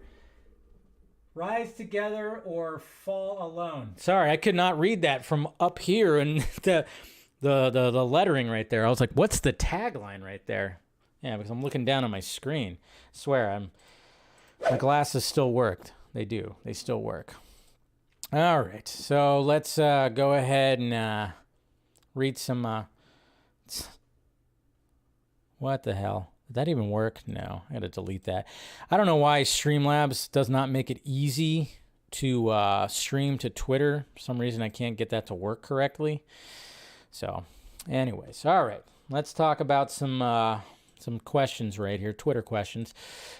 Rise together or fall alone. Sorry, I could not read that from up here and the lettering right there. I was like, what's the tagline right there? Yeah, because I'm looking down on my screen. I swear, my glasses still worked. They do. They still work. All right, so let's go ahead and read some. What the hell? Did that even work? No, I gotta delete that. I don't know why Streamlabs does not make it easy to stream to Twitter. For some reason, I can't get that to work correctly. So, anyways, all right. Let's talk about some questions right here, Twitter questions.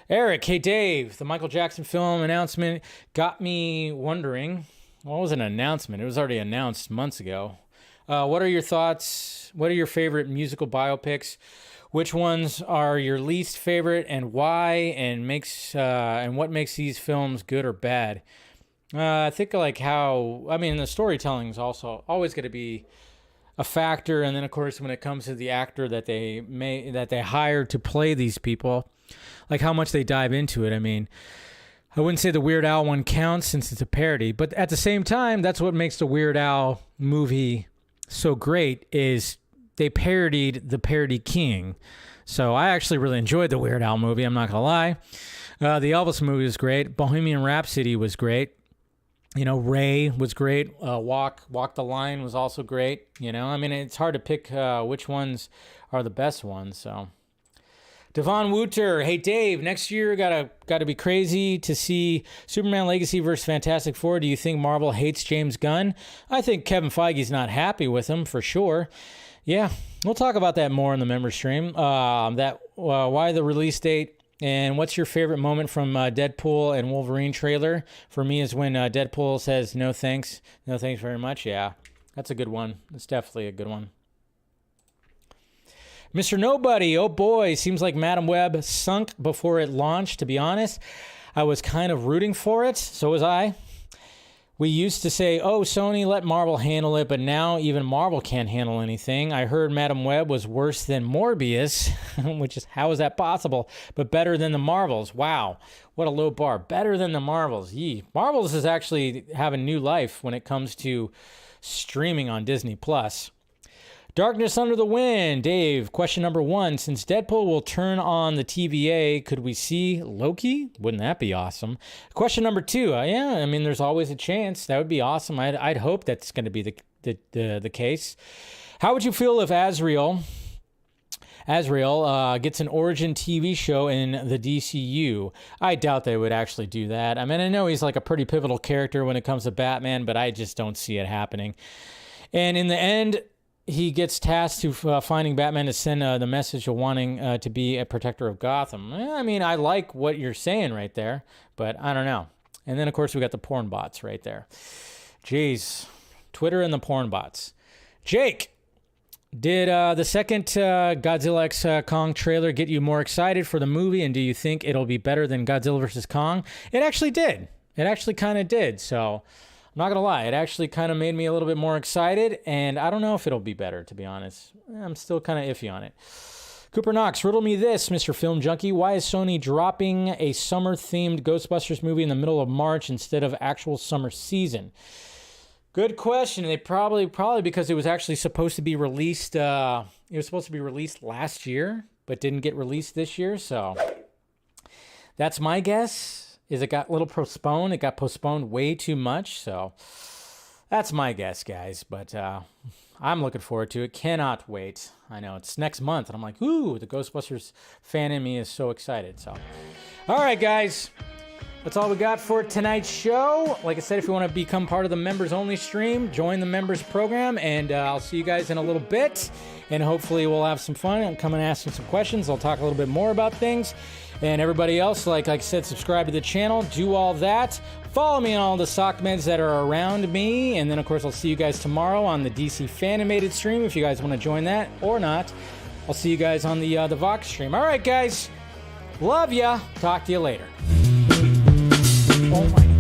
Eric, hey Dave, the Michael Jackson film announcement got me wondering. Well, it was an announcement. It was already announced months ago. What are your thoughts? What are your favorite musical biopics? Which ones are your least favorite and why? And what makes these films good or bad? I think like the storytelling is also always going to be a factor, and then of course when it comes to the actor that they hired to play these people, like how much they dive into it. I mean, I wouldn't say the Weird Al one counts since it's a parody, but at the same time, that's what makes the Weird Al movie so great is they parodied the parody king. So I actually really enjoyed the Weird Al movie, I'm not gonna lie. The Elvis movie was great. Bohemian Rhapsody was great. You know, Ray was great. Walk the Line was also great. You know, I mean, it's hard to pick which ones are the best ones. So, Devon Wooter, hey Dave, next year gotta be crazy to see Superman Legacy versus Fantastic Four. Do you think Marvel hates James Gunn? I think Kevin Feige's not happy with him for sure. Yeah, we'll talk about that more in the member stream. Why the release date. And what's your favorite moment from Deadpool and Wolverine trailer? For me is when Deadpool says, no thanks very much. Yeah, that's a good one. That's definitely a good one. Mr. Nobody, oh boy, seems like Madam Web sunk before it launched, to be honest. I was kind of rooting for it, so was I. We used to say, oh, Sony, let Marvel handle it, but now even Marvel can't handle anything. I heard Madam Web was worse than Morbius, which is, how is that possible? But better than the Marvels. Wow, what a low bar. Better than the Marvels. Yee. Marvels is actually having new life when it comes to streaming on Disney+. Darkness Under the Wind. Dave, question number 1. Since Deadpool will turn on the TVA, could we see Loki? Wouldn't that be awesome? Question number 2. Yeah, I mean, there's always a chance. That would be awesome. I'd hope that's going to be the case. How would you feel if Azrael gets an origin TV show in the DCU? I doubt they would actually do that. I mean, I know he's like a pretty pivotal character when it comes to Batman, but I just don't see it happening. And in the end, he gets tasked to finding Batman to send the message of wanting to be a protector of Gotham. I mean, I like what you're saying right there, but I don't know. And then, of course, we got the porn bots right there. Jeez. Twitter and the porn bots. Jake, did the second Godzilla x Kong trailer get you more excited for the movie, and do you think it'll be better than Godzilla vs. Kong? It actually did. It actually kind of did, so I'm not going to lie. It actually kind of made me a little bit more excited, and I don't know if it'll be better, to be honest. I'm still kind of iffy on it. Cooper Knox, riddle me this, Mr. Film Junkie. Why is Sony dropping a summer-themed Ghostbusters movie in the middle of March instead of actual summer season? Good question. They probably because it was actually supposed to be released. It was supposed to be released last year, but didn't get released this year, so that's my guess. Is it got a little postponed? It got postponed way too much, so that's my guess, guys. But I'm looking forward to it. Cannot wait. I know it's next month, and I'm like, ooh, the Ghostbusters fan in me is so excited. So, all right, guys. That's all we got for tonight's show. Like I said, if you want to become part of the members-only stream, join the members program, and I'll see you guys in a little bit. And hopefully we'll have some fun and come and ask you some questions. I'll talk a little bit more about things. And everybody else, like I said, subscribe to the channel. Do all that. Follow me on all the sock meds that are around me. And then, of course, I'll see you guys tomorrow on the DC Fanimated stream if you guys want to join that or not. I'll see you guys on the Vox stream. All right, guys. Love ya. Talk to you later. Oh, my God.